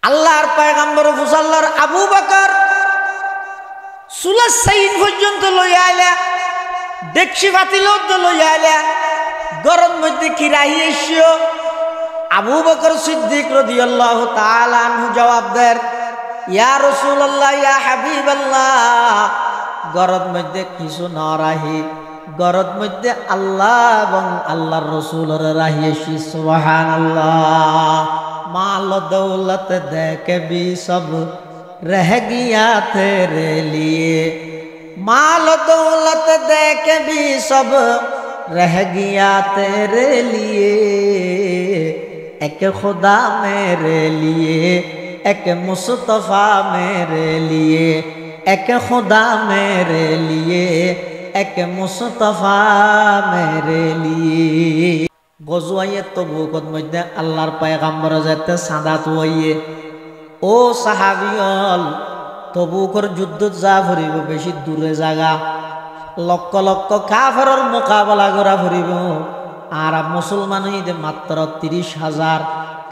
আল্লাহর পয়গম্বর মুসাল্লার আবু বকর সুলাস সাইন পর্যন্ত লইয়া আইলা, ডেকসি পাতিল লইয়া আইলা, গরম মধ্যে খিরাহি এসিও। আবু বকর সিদ্দিক রাদিয়াল্লাহু তাআলা আনহু জবাব দেন, ইয়া রাসূলুল্লাহ ইয়া হাবিবাল্লাহ, গরম মধ্যে কিছু না রাহি, গরম মধ্যে আল্লাহ এবং আল্লাহর রাসূলের রাহিয়েছি। সুবহানাল্লাহ। মাল দৌলত দেখে भी सब रह गया तेरे लिए, माल दौलत देके भी सब रह गया तेरे लिए, एक खुदा मेरे लिए, एक मुस्तफा मेरे लिए, एक खुदा मेरे लिए, एक मुस्तफा मेरे लिए। গজওয়ায়ে তবুকত মধ্যে আল্লাহর পয়গম্বর যেতে সাদাত হইয়ে, ও সাহাবিয়ল তবুকর যুদ্ধ যা ফুরিব বেশি দূরে জায়গা, লক্ষ লক্ষ কাফেরের মোকাবেলা করা ফুরিব, আর মুসলমান হইতে মাত্র 30,000,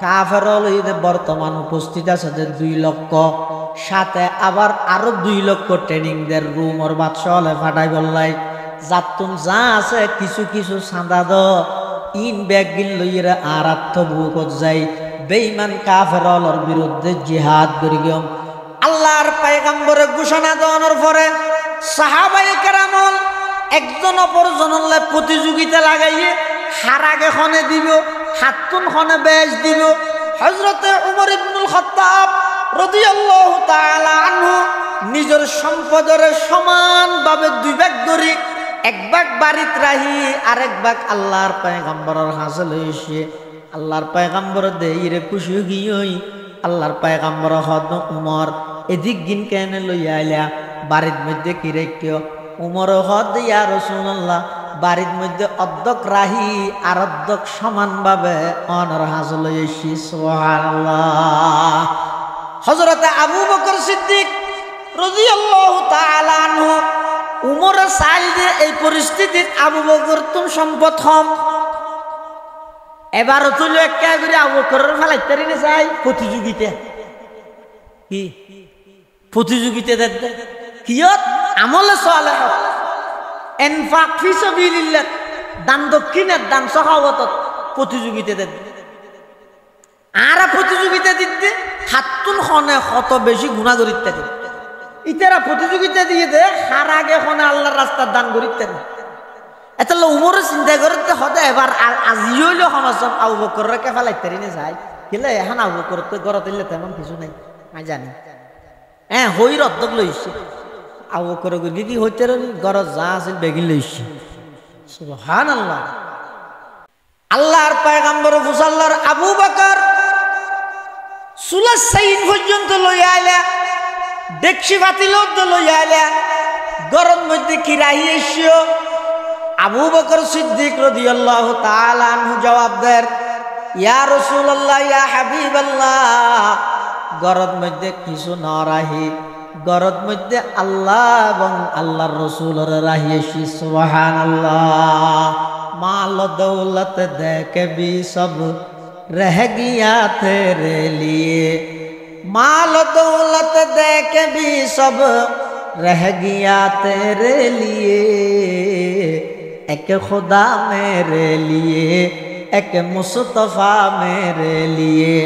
কাফের হইতে বর্তমান উপস্থিত আছে যে 2 লক্ষ, সাথে আবার আরো 2 লক্ষ ট্রেনিং দের রুমর বাদশাহ হলে ফাটাই বললাই যাতুন যা আছে কিছু কিছু সাদা দ ইন ব্যাগিন লইরা আর তবুকত যাই বেঈমান কাফেরর বিরুদ্ধে জিহাদ করি গম। আল্লাহর পয়গম্বরে ঘোষণা দেওয়ার পরে সাহাবায়ে কেরামল একজন অপরজনলে প্রতিযোগিতা লাগাইয়ে হারাগে খনে দিব, হাতুন খনে বেশ দিব। হযরতে উমর ইবনুল খাত্তাব রাদিয়াল্লাহু তাআলা আনহু নিজের সম্পদের সমানভাবে 2 ভাগ করি, 1 ভাগ বাড়িত রাহি আরেক ভাগ আল্লাহর পয়গম্বরের হাসিল হইছে। আল্লাহর পয়গম্বর দেইরে খুশি গিয়ই আল্লাহর পয়গম্বর হদ উমর এদিক গিন কেন লইয়া আইলা বাড়ির মধ্যে কি রেখিও। উমর হদ ইয়া রাসূলুল্লাহ, বাড়ির মধ্যে অর্ধক রাহি আর অর্ধক সমানভাবে অনর হাসিল হইছে। সুবহানাল্লাহ। হযরতে আবু বকর সিদ্দিক রাদিয়াল্লাহু তাআলা আনহু উমরের চাইল যে এই পরিস্থিতিত আবু বকর তুম সম্পদ হম, এবারও তুলে একা করে আবু বকরের ফেলাইতে নি চাই প্রতিযোগিতা। কি প্রতিযোগিতা দেখতে কিয়ত আমলে সালেহ ইনফাক ফি সাবিলিল্লাহ, দান দক্ষিণের দান সখাওয়াতত প্রতিযোগিতা দেখতে। আর প্রতিযোগিতা দিতে হাতুন খনে কত বেশি গুণা করিতে দিতে, ইতারা প্রতিযোগিতা দিয়ে দে হার আগে খনে আল্লাহর রাস্তার দান করিতে না। এটা উমরে চিন্তা করতে হতে এবার আজিও হইল সমাজত আবু বকরের কে ফেলাইতে নি যায় কিলে এখন আবু বকর তো গড়ত দিলে তেমন কিছু নাই আমি জানি। হ্যাঁ হইর অর্ধক লইছে আবু বকর কি হইতে গড়ত যা আছিল বেগিন লইছে। সুবহানাল্লাহ। আল্লাহর পয়গম্বর মুসাল্লার আবু বকর সুলাস সাইন পর্যন্ত লইয়া আইলা, ডেকসি পাতিল লইয়া আইলা, গরম মধ্যে খিরাহি এসিও। আবু বকর সিদ্দিক রাদিয়াল্লাহু তাআলা আনহু জবাব দেন, ইয়া রাসূলুল্লাহ ইয়া হাবিবাল্লাহ, গরম মধ্যে কিছু না রাহি, গরম মধ্যে আল্লাহ এবং আল্লাহর রাসূলের রাহিয়েছি। সুবহানাল্লাহ। মাল দৌলত দেখে भी सब रह गया तेरे लिए, माल दौलत देके भी सब रह गया तेरे लिए, एक खुदा मेरे लिए, एक मुस्तफा मेरे लिए,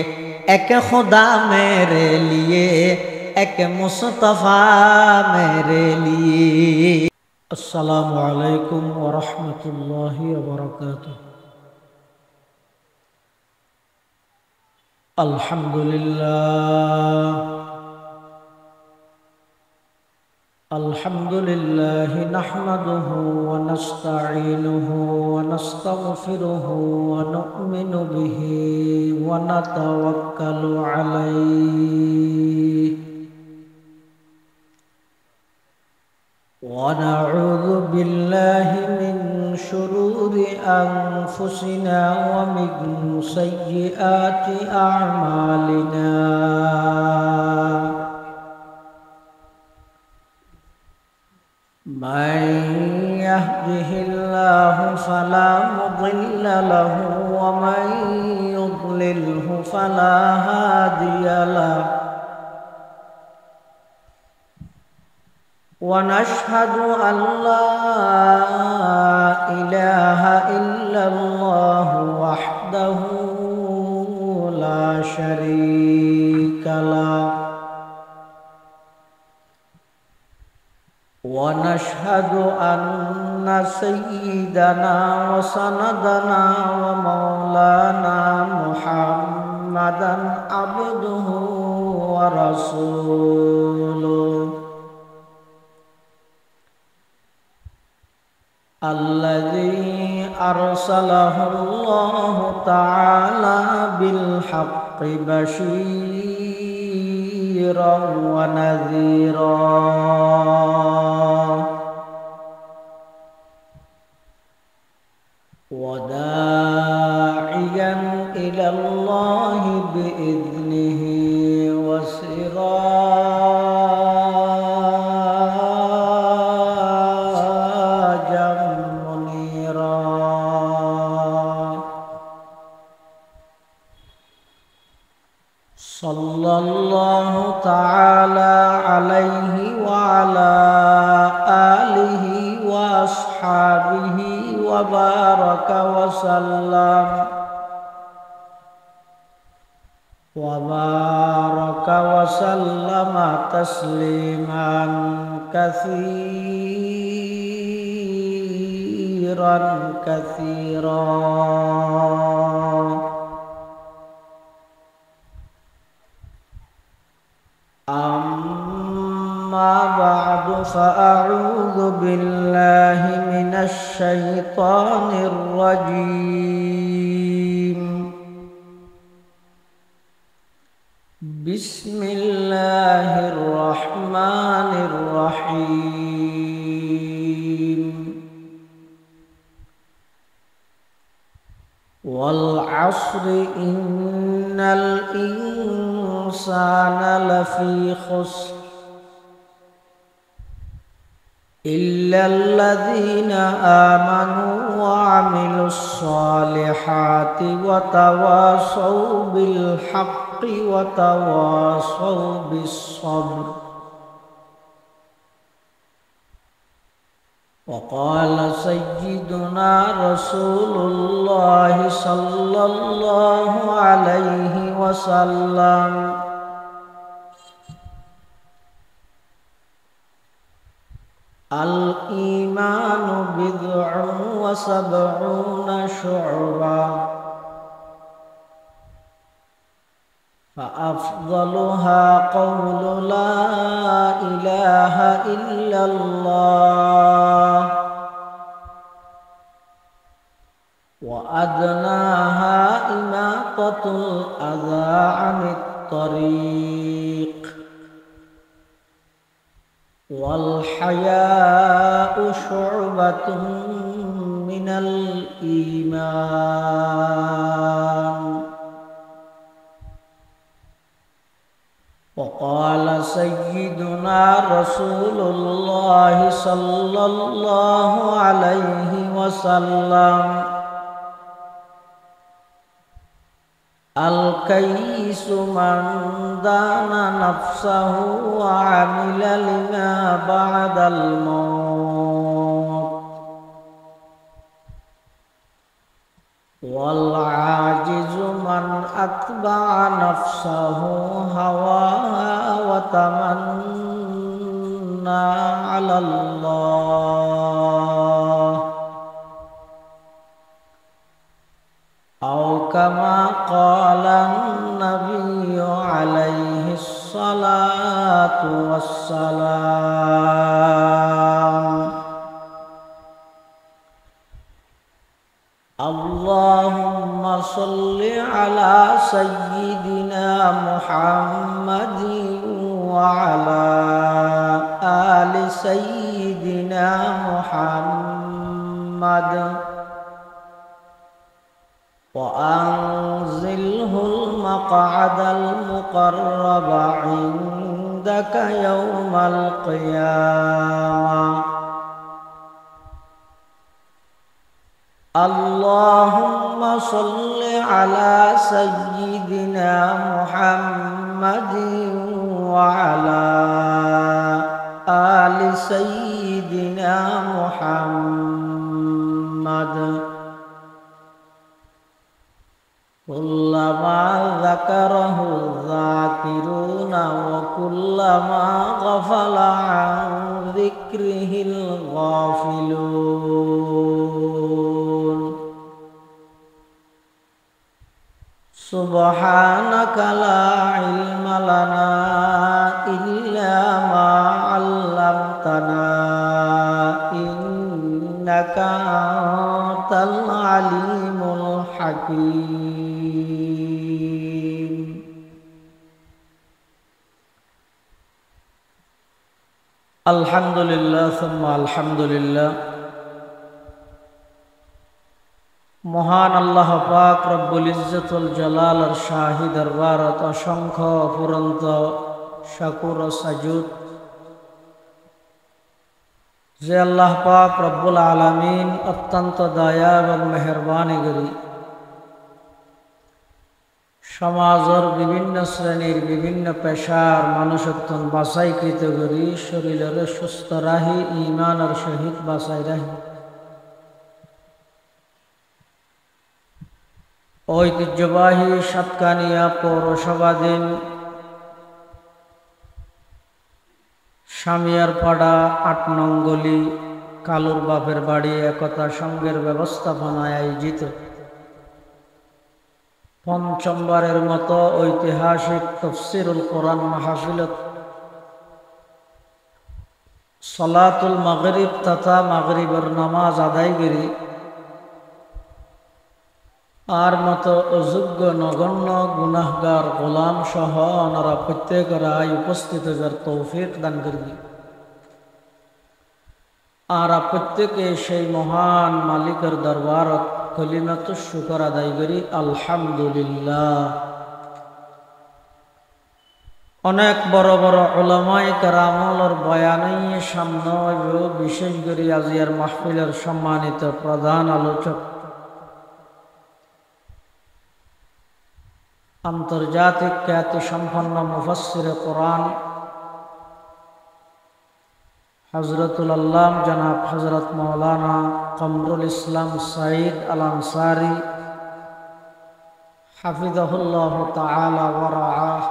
एक खुदा मेरे लिए, एक मुस्तफा मेरे लिए। अस्सलामु अलैकुम व रहमतुल्लाहि व बरकातुहू। अल्हम्दुलिल्लाह, अल्हम्दुलिल्लाहि नहमदुहु व नस्तईनुहु व नस्तगफिरुहु व नु'मिनु बिहि व नतवक्कलु अलैहि व नऊज़ु बिल्लाहि मिन शुरूरि अनफुसिना व मिन सय्यिआति अअमालिना। من يهده الله فلا مضل له ومن يضلله فلا هادي له ونشهد أن لا إله إلا الله وحده لا شريك له ونشهد أن سيدنا وسندنا ومولانا محمدا عبده ورسوله الذي أرسله الله تعالى بالحق بشيرا ونذيرا وداعيا إلى الله بإذنه وسراجا منيرا صلى الله تعالى عليه وعلى آله وأصحابه وبارك وسلم تسليما كثيرا أما بعد فأعوذ بالله من الشيطان الرجيم بسم الله الرحمن الرحيم والعصر إن الإنسان لفي خسر إلا الذين آمنوا وعملوا الصالحات وتواصوا بالحق وتواصوا بالصبر وقال سيدنا رسول الله صلى الله عليه وسلم الإيمان بضع وسبعون شعبة فأفضلها قول لا إله إلا الله وأدناها إماطة الأذى عن الطريق والحياء شعبة من الإيمان وقال سيدنا رسول الله صلى الله عليه وسلم الكيس من دان نفسه وعمل لما بعد الموت والعاجز من أتبع نفسه هواها وتمنى على الله أو كما قال النبي عليه الصلاة والسلام اللهم صل على سيدنا محمد وعلى آل سيدنا محمد وأنزله المقعد المقرب عندك يوم القيامة اللهم صل على سيدنا محمد وعلى آل سيدنا محمد كلما ذكره الذاكرون وكلما غفل عن ذكره الغافلون سبحانك لا علم لنا إلا ما علمتنا إنك أنت العليم الحكيم الحمد لله ثم الحمد لله মহান আল্লাহ পাক রব্বুল ইজ্জতুল জালালের শাহী দরবারত অসংখ্য অফুরন্ত শাকুর ও সাজুদ যে আল্লাহ পাক রব্বুল আলামিন অত্যন্ত দয়া এবং মেহেরবানি করি সমাজের বিভিন্ন শ্রেণীর বিভিন্ন পেশার মানুষত্বন বাছাইকৃত করি শরীরের সুস্থ রাহি ঈমানের সহিত বাছাই রাহি ঐতিহ্যবাহী সাতকানিয়া পৌরসভাধীন সামিয়ারপাড়া ৮ নং গলি কালুর বাপের বাড়ি একতা সংঘের ব্যবস্থাপনায় আয়োজিত পঞ্চমবারের মতো ঐতিহাসিক তাফসীরুল কোরআন মাহফিলত সালাতুল মাগরিব তথা মাগরিবের নামাজ আদায়গিরি আর মতো অযোগ্য নগণ্য গুনাহগার গোলাম সহ ওনারা প্রত্যেকেরা উপস্থিত হওয়ার তৌফিক দান করবি আর প্রত্যেকে সেই মহান মালিকের দরবারত কলিমাত শুকর আদায় করি আলহামদুলিল্লাহ। অনেক বড় বড় উলামায়ে কেরামর বয়ানই সামনে বিশেষ করে আজিয়ার মাহফিলের সম্মানিত প্রধান আলোচক আন্তর্জাতিক খ্যাতি সম্পন্ন মুফাসসিরে কোরআন হযরতুল আল্লাম জনাব হযরত মাওলানা কমরুল ইসলাম সাঈদ আল আনসারী হাফিজাহুল্লাহ তাআলা ওয়া রাআহ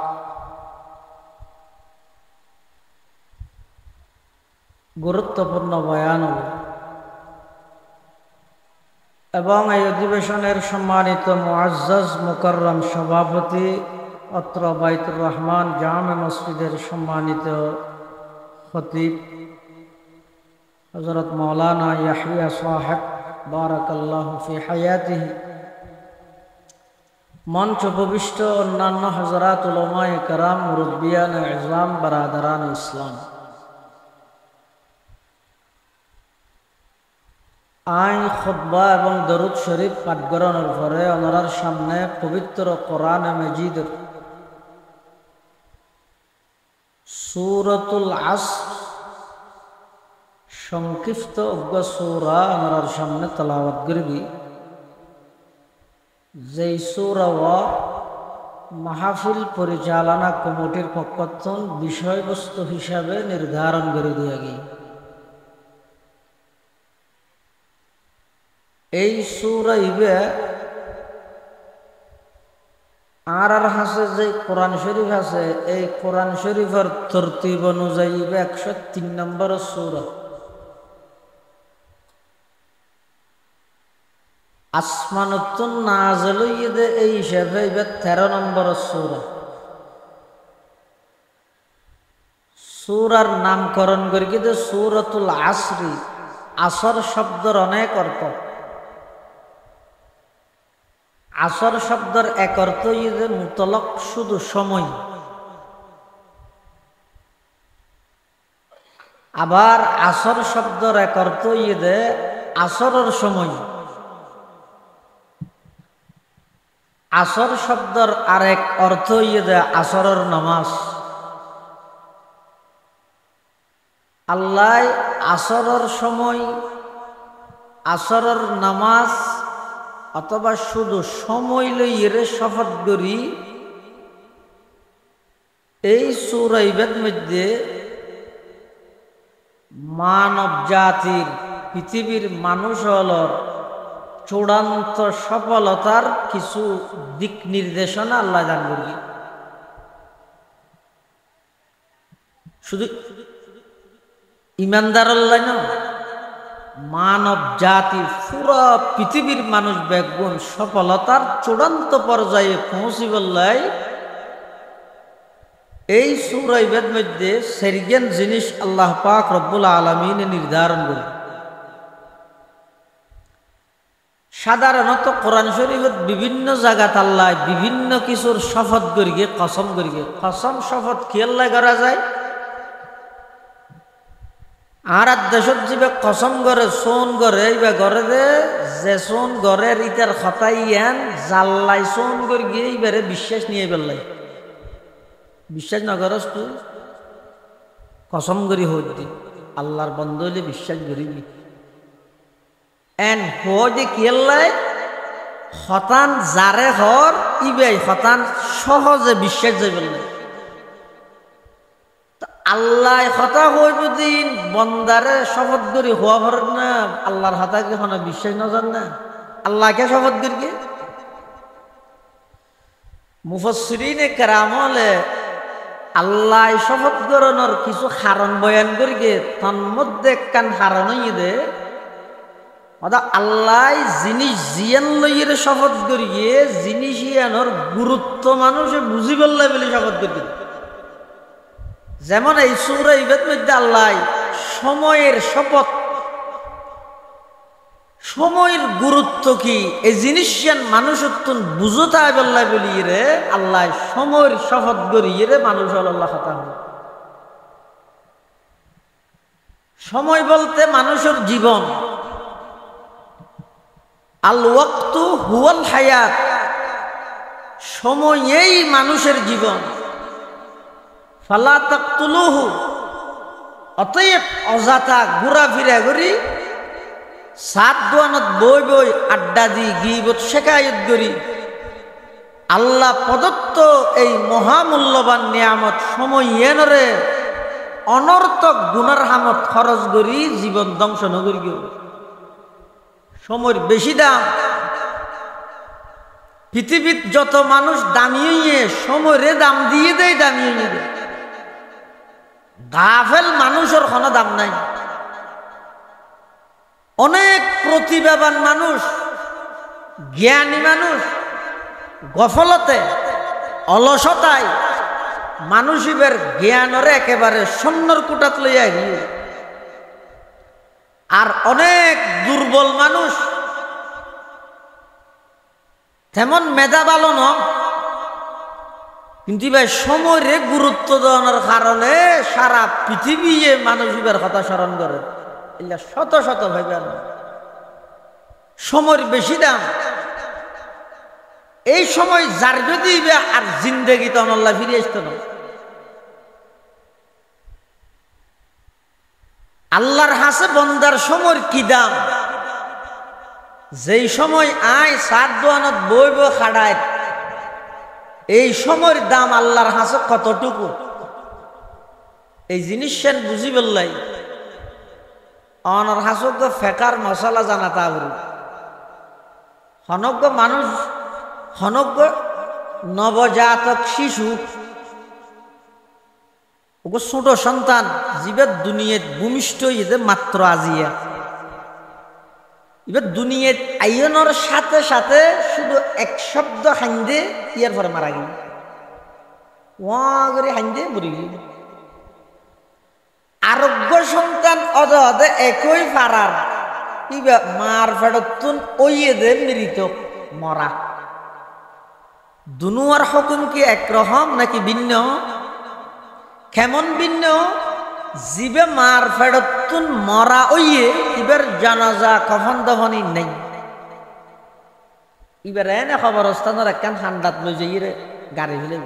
গুরুত্বপূর্ণ বয়ান এবং এই অধিবেশনের সম্মানিত মুআজ্জাজ মুকাররম সভাপতি অত্র বাইতুর রহমান জামে মসজিদের সম্মানিত খতিব হযরত মাওলানা ইয়াহইয়া সাহেব বারাকাল্লাহু ফি হায়াতিহি, মঞ্চ উপবিষ্ট অন্যান্য হযরত উলামায়ে কেরাম, মুরব্বিয়ান ইজলাম, বারাদারান ইসলাম, আইন খুতবা এবং দরুদ শরীফ পাঠ করানোর পরে ওনার সামনে পবিত্র কোরআন মাজিদ সূরাতুল আসর সংক্ষিপ্ত অজ্ঞ সূরা ওনার সামনে তেলাওয়াত করবি। যেই সূরা মাহফিল পরিচালনা কমিটির পক্ষ থেকে বিষয়বস্তু হিসাবে নির্ধারণ করে দিয়ে গিয়ে এই সূরা ইবে আর হাসে যে কোরআন শরীফ আছে এই কোরআন শরীফের তরতিব অনুযায়ী 103 নম্বর সূরা। আসমানুত্তুন নাযিল হইতে এই হিসাবে 13 নম্বর সূরা। সূরার নামকরণ করে কিন্তু সূরাতুল আসরি। আসর শব্দের অনেক অর্থ। আসর শব্দের এক অর্থ ইয়ে মুতলক শুধু সময়, আবার আসর শব্দের এক অর্থ ইয়ে আসরের সময়। আসর শব্দের আরেক অর্থ ইয়ে আসরের নামাজ। আল্লাহ আসরের সময়, আসরের নামাজ অথবা শুধু সময় লইয়ে শপথ করি এই সূরা ইবাদ মধ্যে মানব জাতির পৃথিবীর মানুষ হলর চূড়ান্ত সফলতার কিছু দিক নির্দেশনা আল্লাহ দান করি। শুধু ইমানদার আল্লাহ না, মানব জাতি পুরো পৃথিবীর মানুষ বেগুন সফলতার চূড়ান্ত পর্যায়ে পৌঁছিবল্লাই এই সূরা ইবাদ মধ্যে সেরগেন জিনিস আল্লাহ পাক রব্বুল আলামিন নির্ধারণ করে। সাধারণত কোরআন শরীফত বিভিন্ন জায়গাত আল্লাহ বিভিন্ন কিছুর শপথ করিগে কসম করিগে। কসম শপথ কি আল্লাহ করা যায়? আর দেশত যাবে কসম করে সোন করে এইবা ঘরে যে সোন ঘরের ইটার খতাই ইয়ান জাল্লাই সোন করে গিয়ে এইবারে বিশ্বাস নিয়ে পেলাই। বিশ্বাস না করস তুই কসম করি হইতে আল্লাহর বন্ধ হইলে বিশ্বাস করিবি। এন হয়ে কি আল্লাহ হতান যারে হর ইবে হতান সহজে বিশ্বাস যাবে না। আল্লাহ হতা হইব দিন বন্দারে শপথ করি হওয়া ভর না আল্লাহর হতাকে হনা বিশ্বাস না জান না আল্লাহকে শপথ করি। মুফাসসিরিনে কেরাম হলে আল্লাহ শপথ করানোর কিছু কারণ বয়ান করি তন্মধ্যে একখান কারণ হইয়ে দে আল্লাহ জিনিস জিয়ান লইয়ের শপথ করিয়ে জিনিস ইয়ানোর গুরুত্ব মানুষে বুঝি বললে বলে শপথ করি। যেমন এই সূরা ইবাদ মধ্যে আল্লাহ সময়ের শপথ, সময়ের গুরুত্ব কি এই জিনিস মানুষ বুঝতে বললাই বলিয়ে রে আল্লাহ সময়ের শপথ করিয়ে রে মানুষ আল্লাহ কথা। সময় বলতে মানুষের জীবন। আল ওয়াক্তু হুয়াল হায়াত, সময়েই মানুষের জীবন। ফালা তাকতুলুহু, অতএব অযথা ঘোরাফেরা করি সাত দোয়ানত বই বই আড্ডা দি গিবত শেখায়ত করি আল্লাহ প্রদত্ত এই মহামূল্যবান নিয়ামত সময় এনরে অনর্থক গুনার হামত খরচ করি জীবন ধ্বংস নগরি। সময়ের বেশি দাম। পৃথিবীর যত মানুষ দামিয়ে সময়ের দাম দিয়ে দেয়, দামিয়ে দেয়। গাফেল মানুষের কোনো দাম নাই। অনেক প্রতিভাবান মানুষ, জ্ঞানী মানুষ গফলতে অলসতায় মানুষের জ্ঞানরে একেবারে শূন্যর কুটাত লইয়া গিয়ে, আর অনেক দুর্বল মানুষ তেমন মেধা ভালো ন, কিন্তু ভাই সময়ের গুরুত্ব দেওয়ার কারণে সারা পৃথিবী মানুষের কথা স্মরণ করে। এগুলা শত শত ভাইবেন সময়ের বেশি দাম। এই সময় যার যদি আর জিন্দেগি তখন আল্লাহ ফিরে আসতো না। আল্লাহর হাসে বন্দার সময়ের কি দাম। যেই সময় আয় সাত দোয়ানত বইব খাড়ায়, এই সময়ের দাম আল্লাহর হাসে কতটুকু এই জিনিস বুঝি বললাই। অনার হাসক ফেকার মশলা জানা তা হনজ্ঞ মানুষ, হনজ্ঞ নবজাতক শিশু, ছোট সন্তান জীবের দুনিয়াত ভূমিষ্ঠ ইয়ে মাত্র আজিয়া, এবার দুনিয়াত আইনের সাথে সাথে শুধু এক শব্দ হাইন্দে ইয়ার পরে মারা গেল। ওয়া করে হাইন্দে মরে গেল। আরোগ্য সন্তান অদে একই ফারার ইবা মার ফেরতুন ওইয়ে দে মৃত মরা। দুনুয়ার হুকুম কি একরকম নাকি ভিন্ন? কেমন ভিন্ন? জিবে মার ফেরতুন মরা ওইয়ে এবার জানাজা কফন দফনই নেই। এবার এনে খবরস্থানের একখান ঠান্ডাত লই যাই রে গাড়ি ফেলে।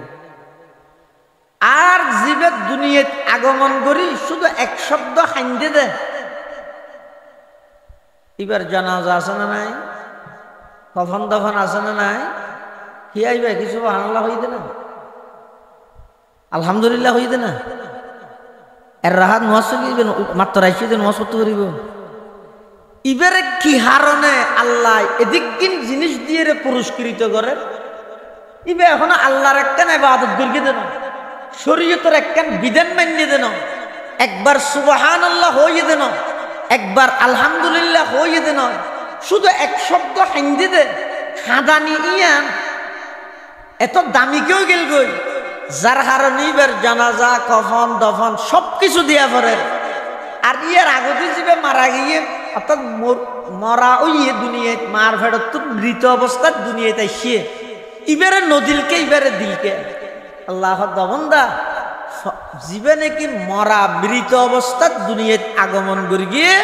আর জিবে দুনিয়াত আগমন করি শুধু এক শব্দ হাইন্দে দে, এবার জানাজা আছে না নাই? কফন দফন আছে না নাই কি আইবে কিছু সুবহানাল্লাহ হইতে না আলহামদুলিল্লাহ হইতে না এর রাহাত নোয়াজ চলিবেন মাত্র রাইছে নোয়াজ করতে পারিব ইবারে কি হারণে আল্লাহ এদিক কিন জিনিস দিয়ে পুরস্কৃত করে ইবে এখন আল্লাহর একখান ইবাদত করিয়ে দেন শরীয়তের একখান বিধান মানিয়ে দেন একবার সুবহানাল্লাহ হইয়ে দেন একবার আলহামদুলিল্লাহ হইয়ে দেন শুধু এক শব্দ হিন্দি দে খাদানি ইয়ান এত দামি কেউ গেল গই যার কারণে এবার জানাজা কফন দফন সবকিছু দিয়া পড়ে আর ইয়ার আগতে যাবে মারা গিয়ে অর্থাৎ মরা ওই দুনিয়ায় মার ফেরত তো মৃত অবস্থার দুনিয়ায় তাইছে ইবারে নদিলকে ইবারে দিলকে আল্লাহ দমন্দা জীবে নাকি মরা মৃত অবস্থার দুনিয়ায় আগমন করে গিয়ে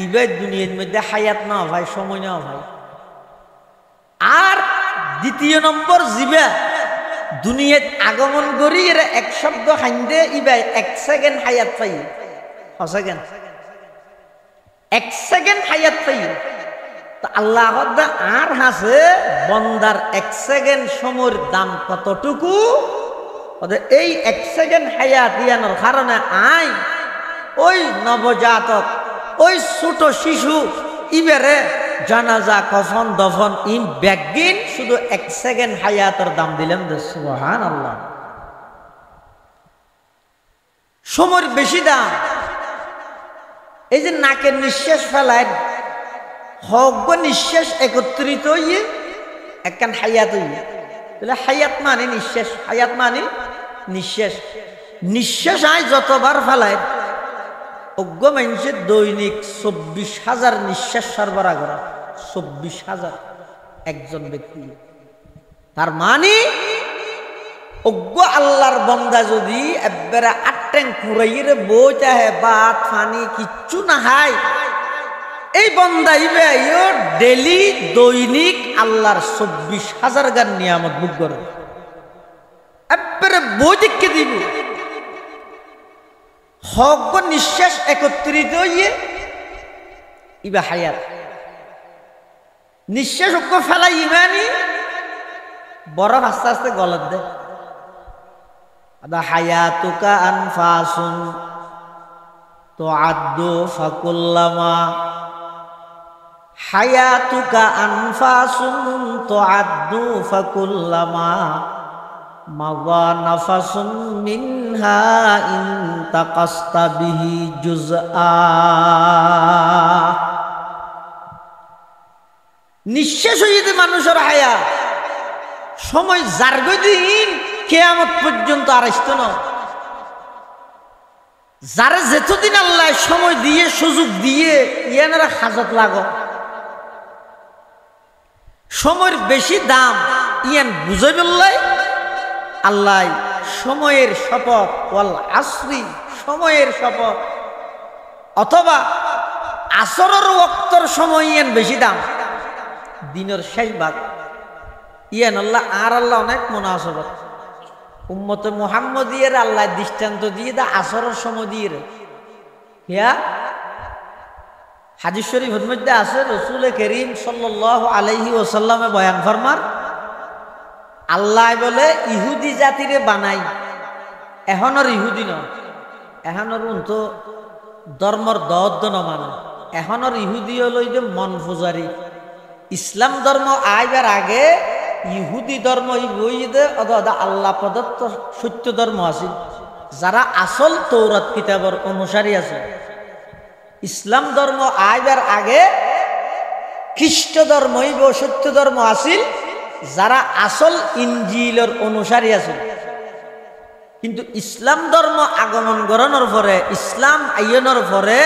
ইবার দুনিয়ার মধ্যে হায়াত না ভাই সময় না ভাই আর দ্বিতীয় নম্বর জীবে দুনিয়াত আগমন করি এরা এক শব্দ হাইন্দে ইবাই 1 সেকেন্ড হায়াত পাই সেকেন্ড 1 সেকেন্ড হায়াত পাই তো আল্লাহ আর হাসে বন্দার 1 সেকেন্ড সময়ের দাম কতটুকু এই 1 সেকেন্ড হায়াত ইয়ানোর কারণে আই ওই নবজাতক ওই ছোট শিশু ইবারে জানাজা কফন দফন ইন ব্যাগিন শুধু 1 সেকেন্ড হায়াতের দাম দিলেন সুবহানাল্লাহ সময়ের বেশি দাম এই যে নাকের নিঃশ্বাস ফেলায় হক নিঃশ্বাস একত্রিত হইয়ে একখান হায়াত হইয়ে তাহলে হায়াত মানে নিঃশ্বাস হায়াত মানে নিঃশ্বাস নিঃশ্বাস আয় যতবার ফেলায় অজ্ঞ মানুষের দৈনিক 24,000 নিঃশ্বাস সরবরাহ করা 24,000 একজন ব্যক্তি তার মানে অজ্ঞ আল্লাহর বন্দা যদি একবারে 8 ট্যাঙ্ক পুরাইয়ে বইতে হয় ভাত পানি কিচ্ছু না হয় এই বন্দা ইবে ডেলি দৈনিক আল্লাহর 24,000 গান নিয়ামত ভোগ করে একবারে বই দেখে দিব হক নিঃশ্বাস একত্রিত হইয়ে ইবা হায়াত নিঃশ্বাস অজ্ঞ ফেলাই ইমানি বরফ আস্তে আস্তে গলত দেয় হায়াতুকা আনফাসুন তুআদ্দু ফাকুল্লামা হায়াতুকা আনফাসুন তুআদ্দু ফাকুল্লামা মাযা নাফাসুন মিনহা ইনতাকাসতা বিহি জুজআ নিঃশ্বাস হইতে মানুষের হায়াত সময় জার্গদিন কিয়ামত পর্যন্ত আর আসতো না যারা যেতদিন আল্লাহ সময় দিয়ে সুযোগ দিয়ে ইয়ানারা হাজত লাগো সময়ের বেশি দাম ইয়ান বুঝে বললাই আল্লাহ সময়ের শপথ ওয়াল আসরি সময়ের শপথ অথবা আসরের ওয়াক্তের সময় ইয়ান বেশি দাম দিনের শেষ ভাগ ইয়ান আল্লাহ আর আল্লাহ অনেক মুনাসাবাত উম্মতে মুহাম্মদিয়ের আল্লাহ দৃষ্টান্ত দিয়ে দা আসরের সময় দিয়ে ইয়া হাদিস শরীফের মধ্যে আছে রাসূল করিম সাল্লাল্লাহু আলাইহি ওয়াসাল্লামে বয়ান ফরমান আল্লাহ বলে ইহুদি জাতিরে বানাই এখনর ইহুদি ন এখনর তো ধর্মর দদ্দ ন মানে এখনর ইহুদি হলো যে মন পূজারি ইসলাম ধর্ম আইবার আগে ইহুদি ধর্ম বইদে অথবা আল্লাহ প্রদত্ত সত্য ধর্ম আছে যারা আসল তৌরাত কিতাবের অনুসারী আছে ইসলাম ধর্ম আইবার আগে খ্রিস্ট ধর্ম সত্য ধর্ম আছিল যারা আসল ইনজিলের অনুসারী আছে কিন্তু ইসলাম ধর্ম আগমন করানোর পরে ইসলাম আইনের পরে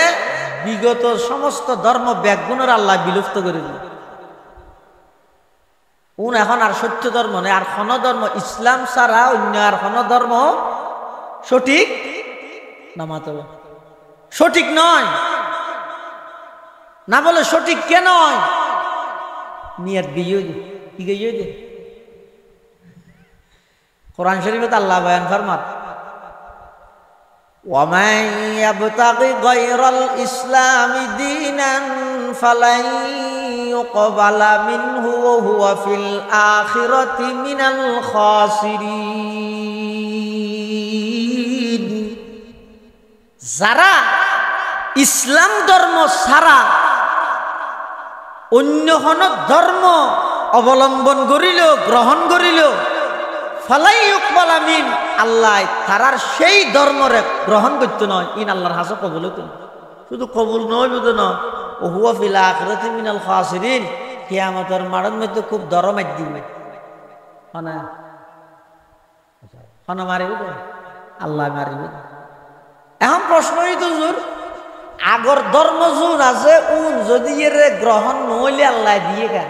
বিগত সমস্ত ধর্ম ব্যাগুণের আল্লাহ বিলুপ্ত করে দিল উন এখন আর সত্য ধর্ম নেই আর কোন ধর্ম ইসলাম ছাড়া অন্য আর কোন ধর্ম সঠিক নামাতে সঠিক নয় না বলে সঠিক কেন নিয়ত গিয়ে কি গিয়ে দে কোরআন শরীফে আল্লাহ বয়ান ফরমান ومن يبتغي غير الإسلام دينا فلن يقبل منه وهو في الآخرة من الخاسرين যারা ইসলাম ধর্ম ছাড়া অন্য কোন ধর্ম অবলম্বন করিল গ্রহণ করিল ফালাই ইউকবালা মিন আল্লাহ তারার সেই ধর্মরে গ্রহণ করতে নয় ইন আল্লাহর হাসে কবুল হইতো শুধু কবুল নয় বুঝো না ও হুয়া ফিল আখিরাতি মিনাল খাসিরিন কিয়ামতের মাঠের মধ্যে খুব দরমাই দিবে হনা মারিব আল্লাহ মারিব এখন প্রশ্ন হইতো হুজুর আগর ধর্ম জুন আছে উন যদি এর গ্রহণ নইলে আল্লাহ দিয়ে কেন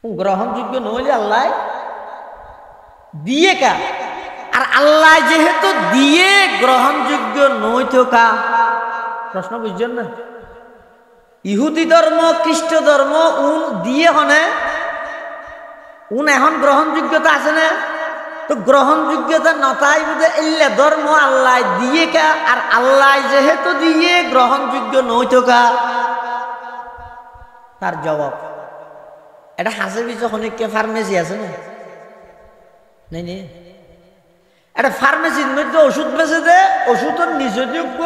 গ্রহণযোগ্য নইলে আল্লাহ দিয়ে কা আর আল্লাহ যেহেতু দিয়ে গ্রহণযোগ্য নইতো কা প্রশ্ন বুঝছেন না ইহুদি ধর্ম খ্রিস্ট ধর্ম উন দিয়ে হনে উন এখন গ্রহণযোগ্যতা আছে না তো গ্রহণযোগ্যতা নতাই বুঝে এলে ধর্ম আল্লাহ দিয়ে কা আর আল্লাহ যেহেতু দিয়ে গ্রহণযোগ্য নইতো কা তার জবাব এটা হাসে যখন ফার্মেসি আছে না নাই নে এটা ফার্মেসির মধ্যে ওষুধ বেচে দে ওষুধের নিষেধযোগ্য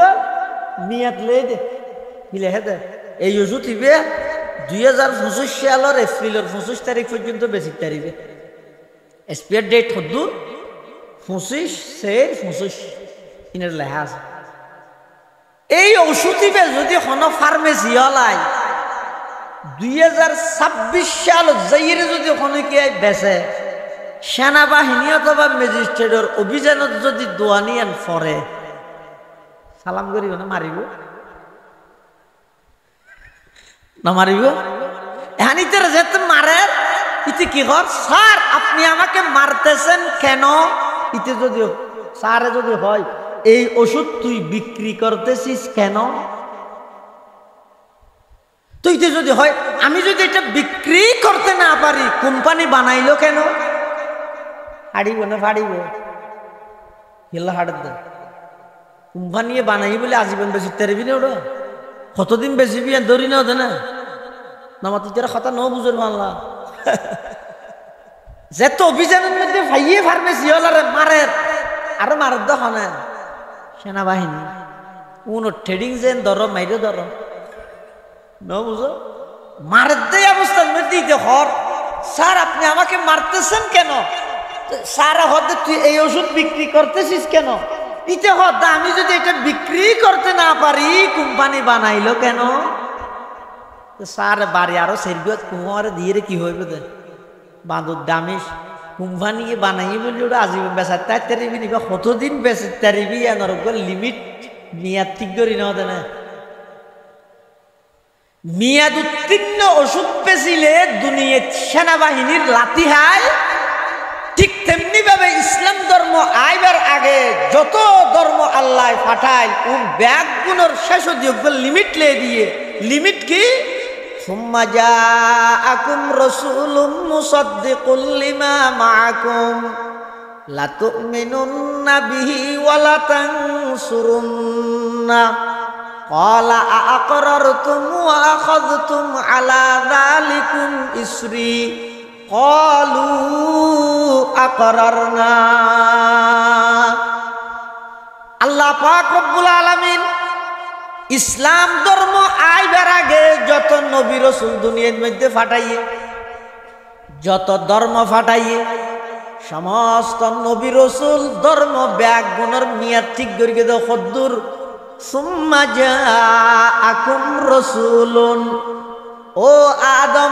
মেয়াদ লেই দে মিলে দে এই ওষুধ হিবে 2025 সালের এপ্রিলের 25 তারিখ পর্যন্ত বেশি তারিখে এক্সপায়ার ডেট হদ্দুর 25/6/25 ইনের লেখা আছে এই ওষুধ হিবে যদি কোনো ফার্মেসি হলাই 2026 সাল যাইরে যদি অনেকে বেছে সেনাবাহিনী অথবা ম্যাজিস্ট্রেটের অভিযানত যদি দোয়ানিয়ান ফরে সালাম করিব না মারিব না মারিব এহানিতে যেতে মারে ইতি কি কর স্যার আপনি আমাকে মারতেছেন কেন ইতে যদি স্যারে যদি হয় এই ওষুধ তুই বিক্রি করতেছিস কেন তো এটা যদি হয় আমি যদি এটা বিক্রি করতে না পারি কোম্পানি বানাইলো কেন হাড়িব না ফাড়িব হিল্লা হাড় দে কোম্পানি বানাই বলে আজীবন বেশি তেরবি না ওটা কতদিন বেশি বিয়ে ধরি না ওদের না নামাতি যারা কথা ন বুঝেন মানলা যে তো অভিযানের মধ্যে ভাইয়ে ফার্মেসি হলারে মারের আরো মারের দোকানে সেনাবাহিনী কোন ট্রেডিং যেন ধরো মাইরে ধরো ন বুঝো মারের দেয় অবস্থার মধ্যে হর স্যার আপনি আমাকে মারতেছেন কেন স্যার হতে তুই এই ওষুধ বিক্রি করতেছিস কেন ইতে হত আমি যদি এটা বিক্রি করতে না পারি কোম্পানি বানাইলো কেন স্যার বাড়ি আরো সেরবিয়ত কুমারে দিয়ে কি হইবে দে বাঁধর দামিস কোম্পানি বানাই বলি ওটা আজীবন বেচার তাই তারিবি নিবা কতদিন বেচার তারিবি এনার লিমিট মেয়াদ ঠিক করি না দেয় না মেয়াদ উত্তীর্ণ ওষুধ পেছিলে দুনিয়া সেনাবাহিনীর লাঠি হায় ঠিক তেমনি ভাবে ইসলাম ধর্ম আইবার আগে যত ধর্ম আল্লাহ পাঠায় কোন ব্যাগ গুণর শেষ লিমিট লে দিয়ে লিমিট কি সুম্মা জাআকুম রাসূলুম মুসাদ্দিকুল লিমা মাআকুম লা তু'মিনুন্না বিহি ওয়া লা তানসুরুন্না ক্বালা আ'আকরারতুম ওয়া আখাযতুম আলা যালিকুম ইসরি ক্বালু আকরারনা। আল্লাহ পাক রব্বুল আলামিন ইসলাম ধর্ম আইবার আগে যত নবী রাসূল দুনিয়ার মধ্যে ফাটাইয়ে যত ধর্ম ফাটাইয়ে সমস্ত নবী রাসূল ধর্ম ব্যাগ গুণের মেয়াদ ঠিক করিয়ে দাও কদ্দুর সুম্মা জাআকুম রাসূলুন ও আদম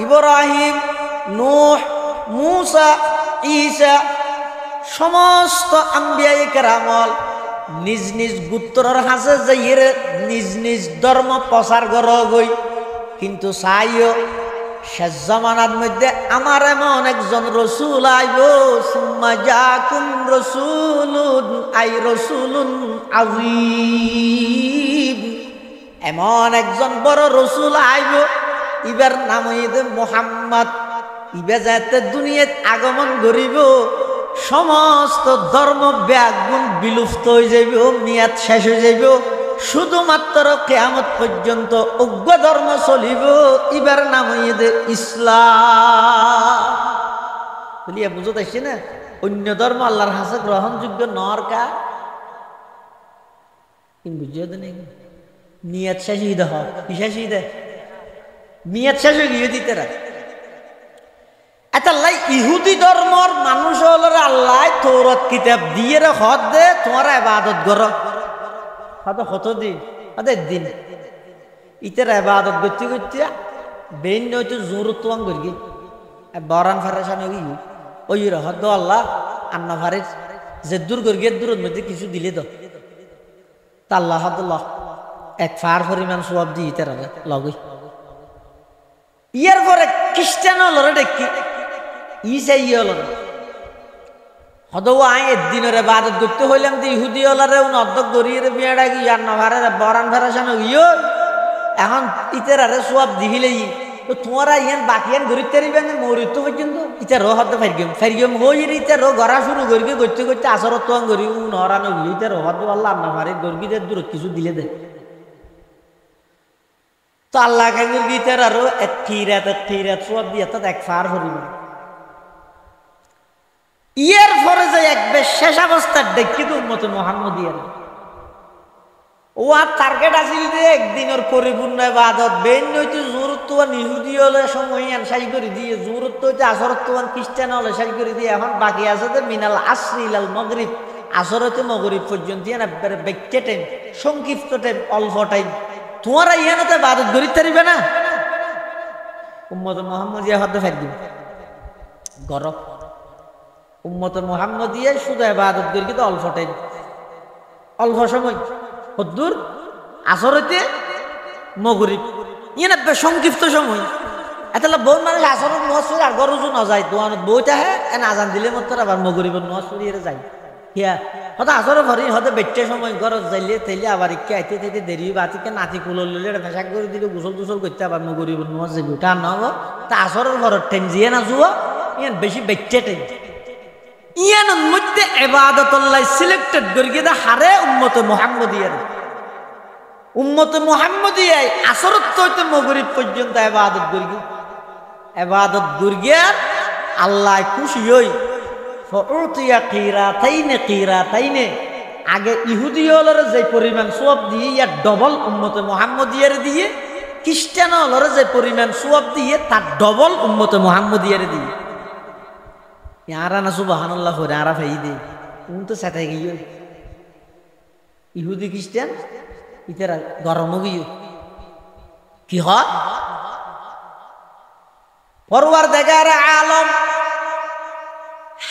ইব্রাহিম নূহ মূসা ঈসা সমস্ত আম্বিয়ায়ে কেরামল নিজ নিজ গোত্রের হাসে যাইয়ে নিজ নিজ ধর্ম প্রচার করগই কিন্তু চাইও শেষ জামানার মধ্যে আমার এমন একজন রসুল আইব সুম্মা জাআকুম রাসূলুন আই রাসূলুন আযীম এমন একজন বড় রসুল আইব ইবার নাম হইবে মুহাম্মদ ইবে যাতে দুনিয়াত আগমন করিব সমস্ত ধর্ম ব্যাগুণ বিলুপ্ত হয়ে যাইব, মেয়াদ শেষ হয়ে যাইব, শুধুমাত্র কিয়ামত পর্যন্ত অজ্ঞ ধর্ম চলিব। এবার নাম হইয়ে ইসলাম বলিয়া বুঝতে আসছে না? অন্য ধর্ম আল্লাহর কাছে গ্রহণযোগ্য নর কা বুঝিয়ে দেন নিয়ত শেষ হয়ে দেখ কি শেষ হয়ে দেয়, নিয়ত শেষ হয়ে গিয়ে দিতে রাখ। আল্লাহ ইহুদি ধর্মর মানুষ হল আল্লাহ তৌরাত কিতাব দিয়ে রে হদ দে তোমারা ইবাদত কর, হয়তো কতদিন হদের দিন ইতার ইবাদত করতে করতে বেন হয়তো জোর তোয়াং করি বরান ফারেসান ওই হদ আল্লাহ আন্না ফারেস যে দূর করি দূরের মধ্যে কিছু দিলে তো তা আল্লাহ হাদুল্লাহ এক ফার পরিমাণ সব দিয়ে ইতার লগই। ইয়ার পরে খ্রিস্টান হল দেখি ইসাই হল হদৌ আই একদিনের ইবাদত করতে হইলাম তো ইহুদি হলারে অর্ধক গড়িয়ে বিয়াটা কি আর না ভারে বরান ফেরাসান ইয় এখন ইতের আরে সব দিহিলেই তো তোমারা ইয়ান বাকিয়ান গড়িতে পারিবেন মরিত পর্যন্ত ইতার হতে ফারিগম হই ইতার গড়া শুরু করি করতে করতে আসরত তো গড়ি নরানো ইতার হতে আল্লাহ না ভারে গর্গিদের দূর কিছু দিলে দেয় তো আল্লাহ কাঙ্গুর গীতার আরো এক থিরাত সব দিয়ে এক ফার হরিব। ইয়ার পরে যে একবার শেষ অবস্থার দেখি তো উম্মতে মুহাম্মদিয়ার ও আর টার্গেট আছিল যে একদিনের পরিপূর্ণ ইবাদত বেন হইতে জোরত্ব ইহুদি হলে সময় শেষ করে দিয়ে জোরত্ব হইতে আসরত্ব খ্রিস্টান হলে শেষ করে দিয়ে এখন বাকি আছে যে মিনাল আসরি ইলাল মাগরিব আসর হইতে মাগরিব পর্যন্ত একবারে বেক্কে টাইম সংক্ষিপ্ত টাইম অল্প টাইম তোমারা ইয়ানতে ইবাদত করিতে পারিবে না। উম্মতে মুহাম্মদিয়া হতে ফাইদ গরব উম্মতে মুহাম্মদিয়া শুধু ইবাদত করি তো অল্প টাইম অল্প সময় হদ্দুর আসর হইতে মাগরিব ইয়ান সংক্ষিপ্ত সময় এতলা বহুত মানুষ আসর নোয়াজ আর গরজু না যায় দোয়ানত বইটা হে এন আজান দিলে মতো আবার মাগরিবের নোয়াজ পড়িয়ে যায় হিয়া হয়তো আসরে ভরি হয়তো বেটে সময় গরজ যাইলে তাইলে আবার ইকে আইতে তাইতে দেরি বাতিকে নাতি কুলো লইলে ফেসাক করে দিলে গোসল টুসল করতে আবার মাগরিবের নোয়াজ যাবি ওটা নহব তা আসরের ঘরের টাইম জিয়ে না জুয়া ইয়ান বেশি বেটে টাইম ইয়ানোর মধ্যে ইবাদতুল্লাহ সিলেক্টেড করি দা হারে উম্মতে মুহাম্মদিয়ার উম্মতে মুহাম্মদিয়ায় আসরত হইতে মাগরিব পর্যন্ত ইবাদত করি ইবাদত করিয়ার আল্লাহ খুশি হই ফউতিয়া কিরাতাইনে আগে ইহুদি হলরে যে পরিমাণ সওয়াব দিয়ে ইয়ার ডবল উম্মতে মুহাম্মদিয়ার দিয়ে খ্রিস্টান হলরে যে পরিমাণ সওয়াব দিয়ে তার ডবল উম্মতে মুহাম্মদিয়ার দিয়ে ইয়ারা না সুবহানাল্লাহ করে আরা ফাই দে তো সাথে গিয়ে ইহুদি খ্রিস্টান ইতারা গরম গিয়ে কি হয় পরওয়ারদিগার আলম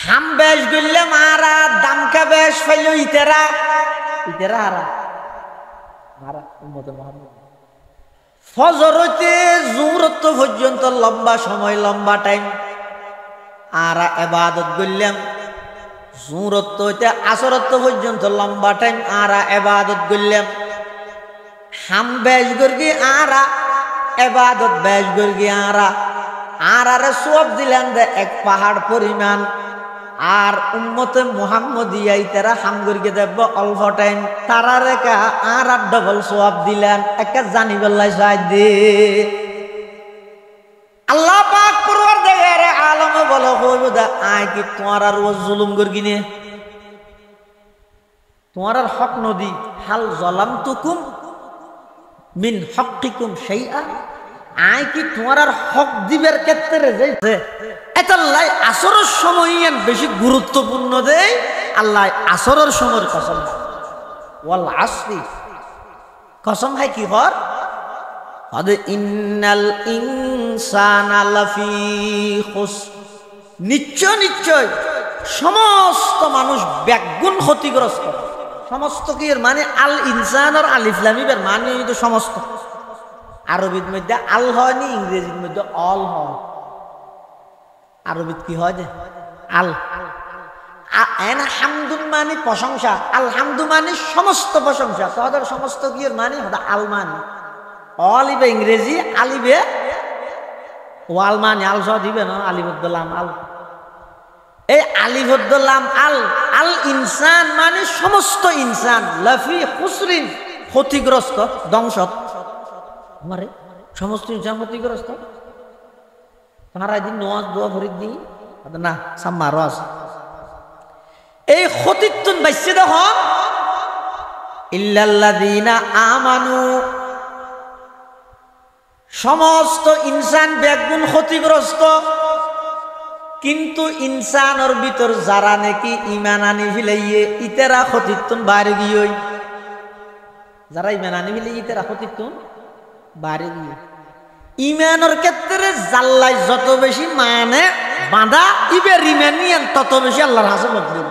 হাম বেশ গইলে মারা দামকা বেশ ফাইলো ইতারা হারা উম্মতে মুহাম্মদ ফজর হইতে জোহরত পর্যন্ত লম্বা সময় লম্বা টাইম আর ইবাদত করলাম জোহরত হইতে আসরত পর্যন্ত লম্বা টাইম আর ইবাদত করলাম হাম বেশ গর্গি আরা ইবাদত বেশ গর্গি আরে সব দিলেন দে এক পাহাড় পরিমাণ আর উম্মতে মুহাম্মদিয়াই তারা হাম গর্গি দেব অল্প টাইম তারা রেখা আর ডবল সওয়াব দিলেন একা জানিবেল্লাই সাহায্য দে আল্লাহ পাক পরওয়ারদিগার আলম বলে হইব দা আয় কি তোমার আর জুলুম গর্গি নে তোমার আর হক নদী হাল যালামতুকুম মিন হক্কিকুম শাইআ আয় কি তোমার আর হক দিবের ক্ষেত্রে যে এতাল্লাহ আসরের সময় বেশি গুরুত্বপূর্ণ দেয় আল্লাহ আসরের সময়ের কসম ওয়াল আসরি কসম হয় কি হর আদে ইন্নাল ইনসানা লাফি খুসর নিশ্চয় সমস্ত মানুষ ব্যাগুণ ক্ষতিগ্রস্ত সমস্ত কি এর মানে আল ইনসান আর আলিফ লাম এর মানে তো সমস্ত আরবির মধ্যে আল হয় নি ইংরেজির মধ্যে অল হয় আরবিত কি হয় যে আল এন হামদুন মানে প্রশংসা আলহামদু মানে সমস্ত প্রশংসা তাদের সমস্ত কি এর মানে হদা আল মানে অলিবে ইংরেজি আলিবে ওয়াল মানে আল সহ দিবে না আলিবুদ্দুল্লাহ আল এই আলিফুদ্দোলাম আল আল ইনসান মানে সমস্ত ইনসান, লাফি খুসরিন ক্ষতিগ্রস্ত, ধ্বংসত, মানে সমস্ত ইনসান ক্ষতিগ্রস্ত। তারা দিন নোয়াজ দোয়া ভরি দিই না সাম্মারও আছে। এই ক্ষতিত্বন বাইসে দেখুন ইল্লাল্লাযীনা আমানু, সমস্ত ইনসান বেগুন ক্ষতিগ্রস্ত, কিন্তু ইনসানের ভিতর যারা নাকি ইমান আনি ফিলাইয়ে ইতেরা ক্ষতিত্বন বাইরে গিয়ে, যারা ইমান আনি ফিলাই ইতেরা ক্ষতিত্বন বাইরে গিয়ে। ইমানের ক্ষেত্রে জাল্লাই যত বেশি মানে বাঁধা ইবের ইমান নিয়ে তত বেশি আল্লাহর হাসে মকবুল।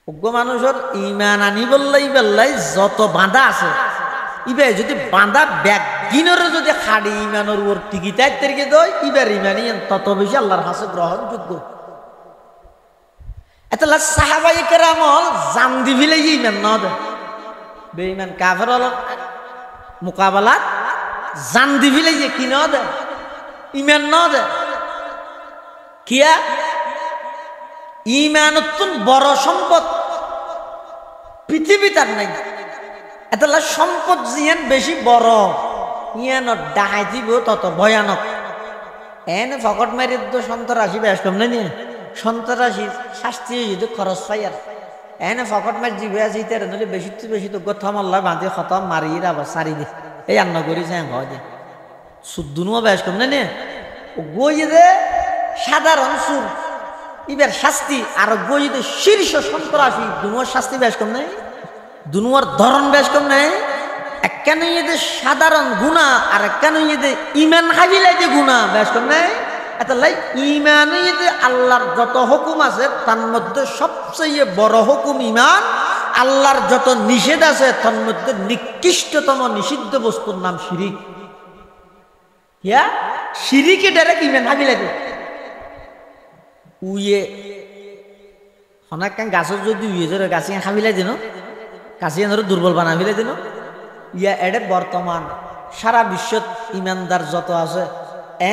অজ্ঞ মানুষের ইমান আনি বললাই বললাই যত বাঁধা আছে, ইবে যদি বাঁধা ব্যাগিনের যদি খাড়ি ইমানের ওর টিকিটাই তেরকে দেয় ইবের ইমান নিয়ে তত বেশি আল্লাহর হাসে গ্রহণযোগ্য। এত সাহাবাই কেরামল জান দি ফিলে ইমান ন দেয়, বেঈমান কাফের মোকাবেলাত জান দি ফিলে কি ন দেয়, ইমান ন দেয়। কিয়া ইমানতুন বড় সম্পদ পৃথিবীতে আর নাই। এতলা সম্পদ জিয়ান বেশি বড় ইয়ান ডাহাই দিব তত ভয়ানক। এনে ফকট মারি তো সন্তরাশি বেশ কম নাই নিয়ে সন্তরাশি শাস্তি যদি খরচ পাই আর এনে ফকট মারি জিবে আছে ইতারে নলে বেশি তো বেশি তো গথম আল্লাহ বাঁধে খতম মারি আবার সারি দে এই আন্ন করি যায় হয় দে সুদ্দুনুও বেশ কম নাই নিয়ে গই দে সাধারণ সুর ইবের শাস্তি আর গই দে শীর্ষ সন্তরাশি দুনুয়ার শাস্তি বেশ কম নাই, দুনুয়ার ধরন বেশ কম নাই। একখান ইয়েদের সাধারণ গুণা আর একখান ইয়েদে ইমান হাবিলাই যে গুণা বেশ কম নাই। এত লাই ইমান ইয়েদে আল্লাহর যত হুকুম আছে তার মধ্যে সবচেয়ে বড় হুকুম ইমান। আল্লাহর যত নিষেধ আছে তার মধ্যে নিকৃষ্টতম নিষিদ্ধ বস্তুর নাম শিরিক। ইয়া শিরিকে ডাইরেক্ট ইমান হাবিলাই দে উইয়ে অনেক গাছের যদি উইয়ে ধরে গাছে হাবিলাই দিন কাছিয়ে ধরে দুর্বল বানা ফেলে দিন। ইয়া এডে বর্তমান সারা বিশ্বত ইমানদার যত আছে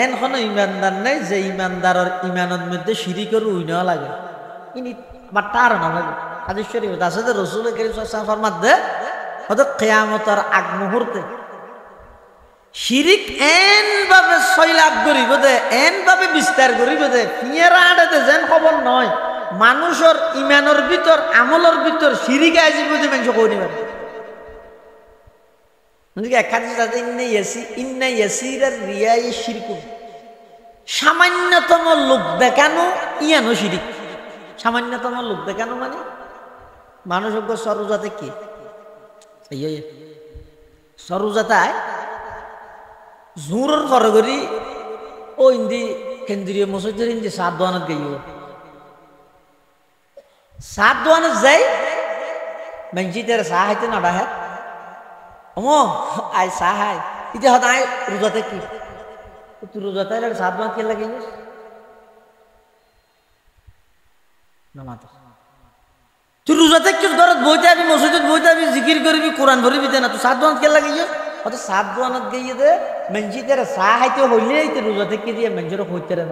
এন কোনো ইমানদার নেই যে ইমানদারের ইমানের মধ্যে শিরিকের উই নেওয়া লাগে ইনি বা তার না লাগে। হাদিস শরীফ আছে যে রাসূল কারীম সাল্লাল্লাহু আলাইহি ওয়াসাল্লাম মধ্যে হয়তো কিয়ামতের আগ মুহূর্তে শিরিক এন ভাবে সয়লাভ করিব দে, এন ভাবে বিস্তার করিব দে পিয়েরা আড়াতে যেন খবর নয়। মানুষের ইমানের ভিতর আমলের ভিতর শিরিক আইজি বুঝে মানুষ কই নিবে সামান্যতম লোক দেখানো ইয়ানো শিরিক। সামান্যতম লোক দেখানো মানে মানুষ সরুজাতে কি সরুজাতায় জোরের পরে করি ও ইন্দি কেন্দ্রীয় মসজিদের ইন্দি সাত দোয়ানত গেল সাত দোয়ানত যাই মসজিদের চাহ হাইতে নডা হ্যাঁ অমো আই চাহ হাই ইতিয়া হত আই রোজাতে কি তুই রোজাতে সাত দোয়ানত কে লাগে তুই রোজাতে কি ঘরত বইতে আবি মসজিদত বইতে আবি জিকির করবি কোরআন ভরিবি না তুই সাত দোয়ানত কে লাগে অত সাত দোয়ানত গিয়ে দে মসজিদের চাহ হাইতে হইলে রোজাতে কি দিয়ে মঞ্জুর হইতে রে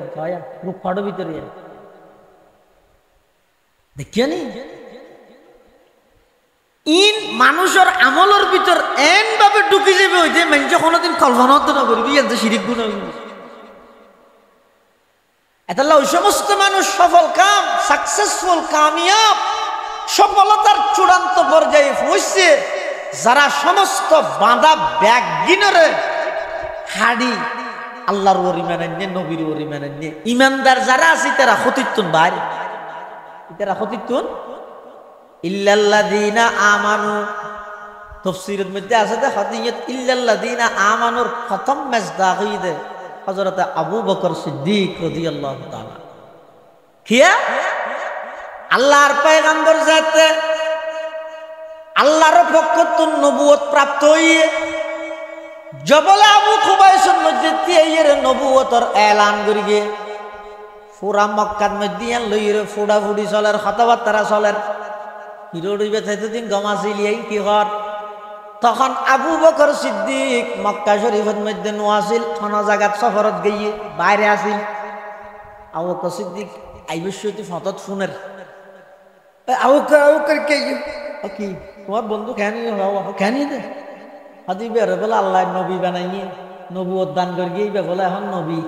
রূপ ফাড়ো ভিতরে দেখিয়া নি ইন মানুষের আমলের ভিতর এন ভাবে ঢুকি যাবে ওই যে মানুষ কোনোদিন কল্পনা না করবি এত শিরিক গুণ এত ওই সমস্ত মানুষ সফল কাম সাকসেসফুল কামিয়াব সফলতার চূড়ান্ত পর্যায়ে পৌঁছছে যারা সমস্ত বাঁধা ব্যাগিনরে হাড়ি আল্লাহর ওর ইমান আনে নবীর ওর ইমান আনে ইমানদার যারা আছে তারা ক্ষতিত্বন বাইরে তারা ক্ষতিত্বন ইল্লাল্লাযীনা আমানু তাফসীরের মধ্যে আছে যে হাদিয়াত ইল্লাল্লাযীনা আমানুর প্রথম মেজদাক হইদে হযরত আবু বকর সিদ্দিক রাদিয়াল্লাহু তাআলা কিয়া আল্লাহর পয়গম্বর যাতে আল্লাহর পক্ষত নবুয়ত প্রাপ্ত হইয়ে জবল আবু খুবাইসের মধ্যে তিয়ের নবুয়তর এলান করিগে পুরা মক্কার মধ্যে লইরে ফুড়া ফুড়ি চলের কথাবার্তা চলের হিরোড়িবে দিন গমাছিলিয়াই কি হর তখন আবু বকর সিদ্দিক মক্কা শরীফের মধ্যে নোয়াছিল কোনো জায়গাত সফরত গিয়ে বাইরে আসিল আবু বকর সিদ্দিক আইবশ্যতি ফতত ফোনের আবুকার কে কি তোমার বন্ধু কেনি দে হাদি বের বলে আল্লাহ নবী বানাইনি নবুয়ত দান করে গিয়ে বলে এখন নবী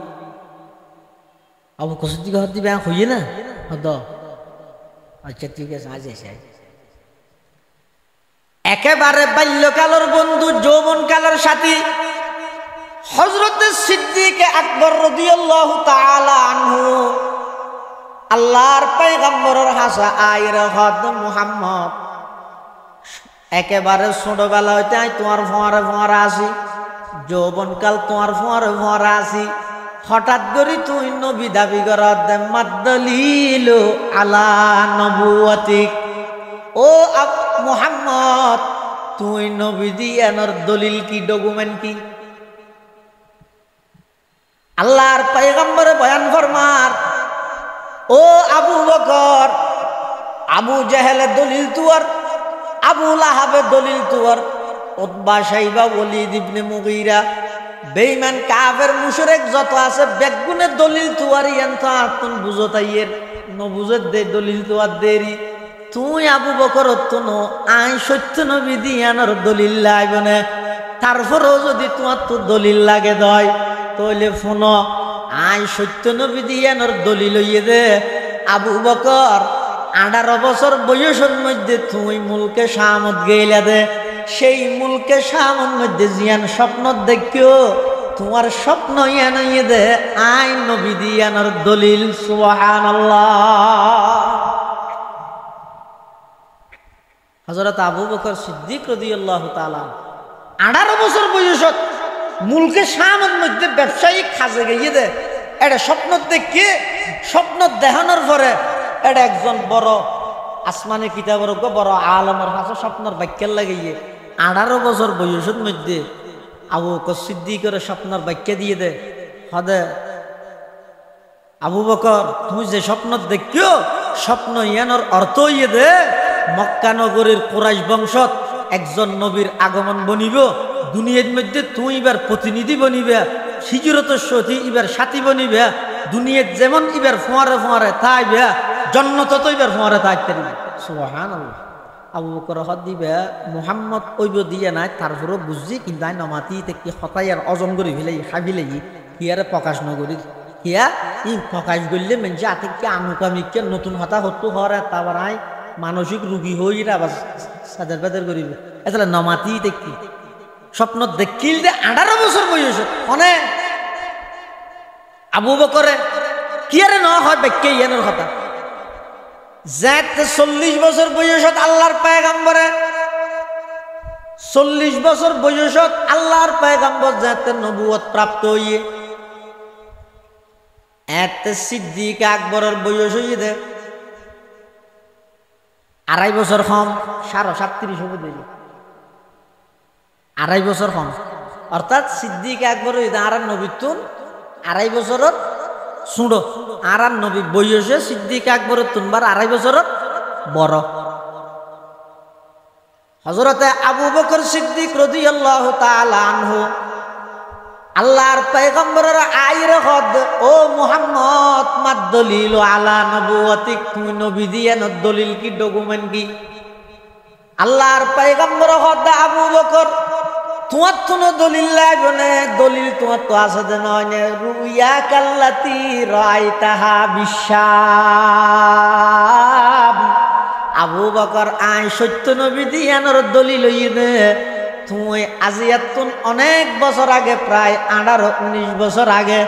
আবু বকর সিদ্দিক হাদি ব্যাং হইয়ে না হদ আচ্ছা ঠিক আছে আজ এসে একেবারে বাল্যকালের বন্ধু যৌবনকালের সাথী হযরত সিদ্দিক আকবর রাদিয়াল্লাহু তাআলা আনহু আল্লাহর পয়গম্বরের হাসা আয়ের হদ মুহাম্মদ একেবারে ছোটবেলা হইতে তোমার ফোয়ারে ফোয়ারা আসি যৌবনকাল তোমার ফোয়ারে ফোয়ারা আসি হঠাৎ করে তুই নবী দাবি কর মাদ্দলিল আলা নবুয়তিক ও মুহাম্মদ তুই নবী দিয়ানোর দলিল কি ডকুমেন্ট কি আল্লাহর পয়গম্বরে বয়ান ফরমার ও আবু বকর আবু জাহেলের দলিল তুয়ার আবু লাহাবের দলিল তুয়ার উতবা শাইবা ওয়ালিদ ইবনে মুগীরা বেঈমান কাফের মুশরিক যত আছে বেগুনের দলিল তুয়ার ইয়ান তো আতুন বুঝতাইয়ের ন বুঝত দে দলিল তুয়ার দেরি তুই আবু বকর অত্তন আই সত্য নবী দিয়ানোর দলিল লাগবে তারপরেও যদি তোমার তো দলিল লাগে দয় তাহলে ফোন আই সত্য নবী দিয়ানোর দলিল হইয়ে দে আবু বকর 18 বছর বয়সের মধ্যে তুই মুলকে শামত গেইলা দে সেই মুলকে শামত মধ্যে জিয়ান স্বপ্ন দেখিও তোমার স্বপ্ন ইয়ান হইয়ে দে আই নবী দিয়ানোর দলিল সুবহানাল্লাহ হযরত আবু বকর সিদ্দিক রাদিয়াল্লাহু তাআলা 18 বছর বয়সত মুলকে শামের মধ্যে ব্যবসায়িক কাজে গিয়ে দে এটা স্বপ্ন দেখে স্বপ্ন দেখানোর পরে এটা একজন বড় আসমানি কিতাবের বড় আলমের কাছে স্বপ্নের বাক্যের লাগিয়ে 18 বছর বয়সের মধ্যে আবু বকর সিদ্দিকের স্বপ্নের বাক্য দিয়ে দে হদে আবু বকর তুমি যে স্বপ্ন দেখিও স্বপ্ন ইয়ানোর অর্থ ইয়ে দে মক্কা নগরীর কুরাইশ বংশত একজন নবীর আগমন বনিব দুনিয়ার মধ্যে তুই এবার প্রতিনিধি বনিবে হিজরতের সাথী এবার সাথী বনিবে দুনিয়ার যেমন এবার ফোয়ারে ফোয়ারে তাইবে জন্নত তো এবার ফোয়ারে তাইতে সুবহানাল্লাহ আবু বকর হদ দিবে মুহাম্মদ ওইব দিয়ে নাই তারপরও বুঝছি কিন্তু আই নমাতিতে কি হতাই আর অজন করি ফেলে খাবিলে কি আর প্রকাশ নগরী কিয়া ই প্রকাশ করলে মেনছে আতে কি আনুকামিককে নতুন হতা হতো হরে তারপর আই মানসিক রোগী হই আবার সাদের বাদের করিবে এতলে নমাতি দেখি স্বপ্ন দেখিল যে 18 বছর বয়স অনে আবু বকরে কি আরে ন হয় বাক্য ইয়ানোর কথা যাতে 40 বছর বয়সত আল্লাহর পয়গম্বরে 40 বছর বয়সত আল্লাহর পয়গম্বর যাতে নবুয়ত প্রাপ্ত হইয়ে এতে সিদ্দিক আকবরের বয়স হইয়ে দে 2.5 বছর কম 37 হবে দিল 2.5 বছর কম অর্থাৎ সিদ্দিক আকবর আর নবীতুন 2.5 বছরত সুড়ো আর নবী বয়সে সিদ্দিক আকবরের তুনবার 2.5 বছরত বড় হযরতে আবু বকর সিদ্দিক রাদিয়াল্লাহু তাআলা আনহু আল্লাহর পয়গম্বরের আইর হদ ও মুহাম্মদ মাদ্দলিল আলা নবুয়তিক তুমি নবী দিয়ান দলিল কি ডকুমেন্ট কি আল্লাহর পয়গম্বর হদ আবু বকর তোমার তো দলিল লাগবে না দলিল তোমার তো আছে যে নয় রুইয়া কাল্লাতি রাইতাহা বিশ্বাব আবু বকর আই সত্য নবী দিয়ানোর দলিল হইয়ে দে তুই আজিয়াতুন অনেক বছর আগে প্রায় 18-19 বছর আগে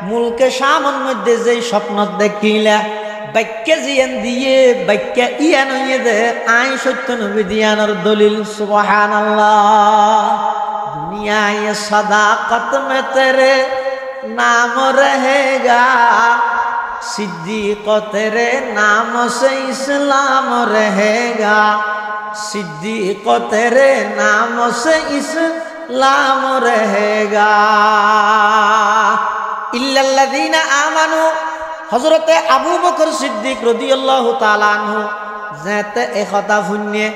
মুলকে শামের মধ্যে যেই স্বপ্ন দেখিলা বাক্য জিয়ান দিয়ে বাক্য ইয়ান হইয়ে দে আই সত্য নবী দিয়ানোর দলিল সুবহানাল্লাহ दुनिया ये सदाकत में तेरे नाम रहेगा सिद्दीक तेरे नाम से इस्लाम रहेगा सिद्दीक तेरे नाम से इस्लाम रहेगा इल्लल्लज़ीना आमनू हज़रत अबू बकर सिद्दीक রাদিয়াল্লাহু তাআলা আনহু যাতে এই কথা শুনিয়ে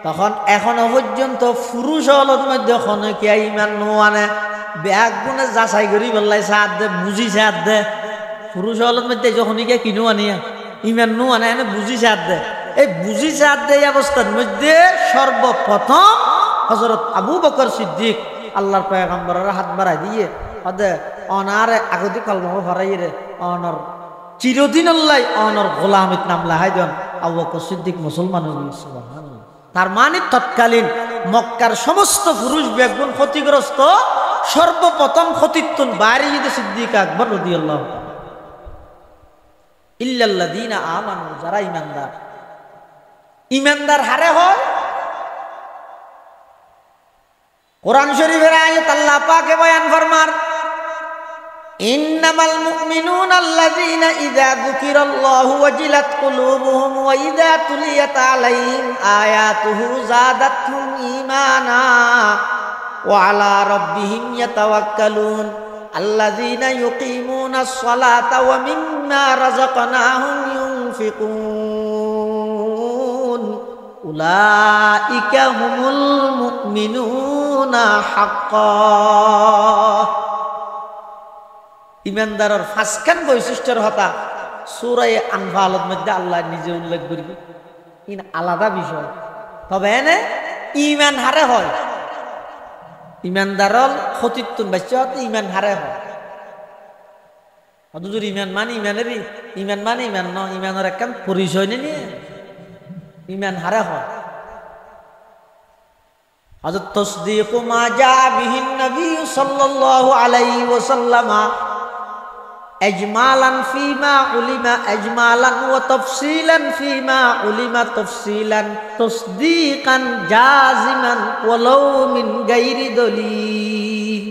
তখন এখনো পর্যন্ত পুরুষ হলত মধ্যে খনকিয়া ইমান নোয়ানে ব্যাগ গুণে যাচাই করি বললাই সাথ দে বুঝি সাথ দে পুরুষ হলত মধ্যে যখন গিয়ে কিনো আনিয়া ইমান নু আনে এনে বুঝি সাথ দেয় এই বুঝি সাথ দেয় অবস্থার মধ্যে সর্বপ্রথম হযরত আবু বকর সিদ্দিক আল্লাহর পয়গম্বরের হাত বাড়াই দিয়ে হদে অনার আগতি কলমা ভরাই রে অনর চিরদিন আল্লাহ অনর গোলামিত নাম লাহাই দেন আবু বকর সিদ্দিক মুসলমান হয়ে সুবহানাল্লাহ। তার মানে তৎকালীন মক্কার সমস্ত পুরুষ বেগুন ক্ষতিগ্রস্ত সর্বপ্রথম ক্ষতিত্বন বাইরে যদি সিদ্দিক আকবর রাদিয়াল্লাহু তাআলা ইল্লাল্লাযীনা আমানু যারা ঈমানদার ঈমানদার হারে হয় কোরআন শরীফের আয়াত আল্লাহ পাক বয়ান ফরমান ইন্নামাল মুমিনুনা আল্লাযীনা ইযা যুকিরাল্লাহু ওয়াজিলাত কুলুবুহুম ওয়া ইযা তুলিয়াত আলাইহিম আয়াতুহু যাদাতহুম ঈমানা ওয়া আলা রাব্বিহিম ইয়াতাওয়াক্কালুন আল্লাযীনা ইউকিমুনাস সালাতা ওয়া মিম্মা রাযাকনাহুম ইউনফিকুন উলাইকা হুমুল মুমিনুনা হাক্কান। ইমানদারের ফাঁসখান বৈশিষ্ট্যের হতা সূরা আনফালের মধ্যে আল্লাহ নিজে উল্লেখ করবে ইন আলাদা বিষয় তবে এনে ইমান হারে হয় ইমানদারল ক্ষতিত্বন বাচ্চা ইমান হারে হয় অথচ ইমান মানে ইমানেরই ইমান মানে ইমান ন ইমানের একখান পরিচয় নিয়ে ইমান হারে হয় হযরত তাসদীক মা জা বিহিন নবী সাল্লাল্লাহু আলাইহি ওয়াসাল্লাম আজমালান ফিমা উলিমা আজমালান ওয়া তাফসীলান ফিমা উলিমা তাফসীলান তাসদীকান জাযিমান ওয়ালাউ মিন গায়রি দলিল।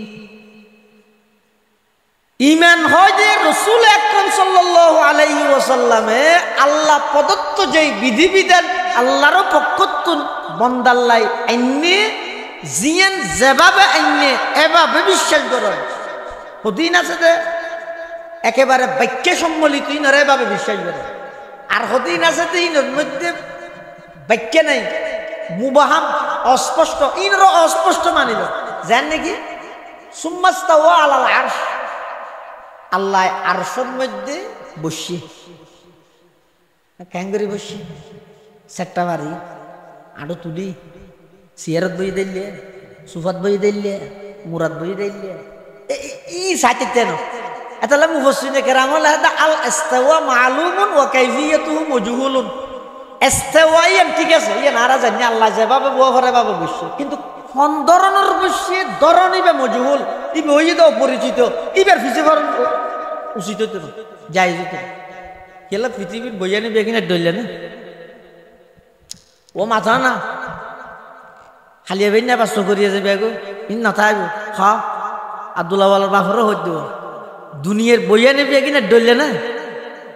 ঈমান হয় যে রাসূল আকরাম সাল্লাল্লাহু আলাইহি ওয়াসাল্লামে আল্লাহ প্রদত্ত যেই বিধিবিধান আল্লাহর পক্ষতুন বন্দাল্লাই আইনে জিয়ান যেভাবে আইনে এভাবে বিশ্বাস করেন হদিন আছে যে একেবারে বাক্যে সম্মিলিত ইনরে এভাবে বিশ্বাস করে আর হদিন আছে যে ইনর মধ্যে বাক্য নাই মুবাহাম অস্পষ্ট ইনর অস্পষ্ট মানিল জান নাকি সুম্মাস্তাওয়া আলাল আরশ আল্লাহ আরশের মধ্যে বসি ক্যাঙ্গরি বসি সেট্টা বাড়ি আডো তুলি সিয়ারত বই দিলে সুফাত বই দিলে মুরাদ বই দিলে ই সাথে তেন এতালে মুফাসসিরিনে কেরাম আল ইস্তিওয়া মালুমুন ওয়া কাইফিয়াতুহু মাজহুলুন ইস্তিওয়াইন ঠিক আছে ইয়া নারা জানি আল্লাহ যেভাবে বউ করে ভাবে বসে কিন্তু কোন ধরনের বসে ধরনিবে মজহুল ইবে হই তো পরিচিত ইবার ফিসে ফরন উচিত তো জায়েজ তো কেলা পৃথিবীর বইয়ানি বেগিনে ডইলে না ও মাথা না হালিয়া বেন না পাস করিয়া যাবে গো ইন না থাকবো খা আব্দুল্লাহ ওয়ালার বাফরও হই দিব দুনিয়ার বইয়ানি বেগিনে ডইলে না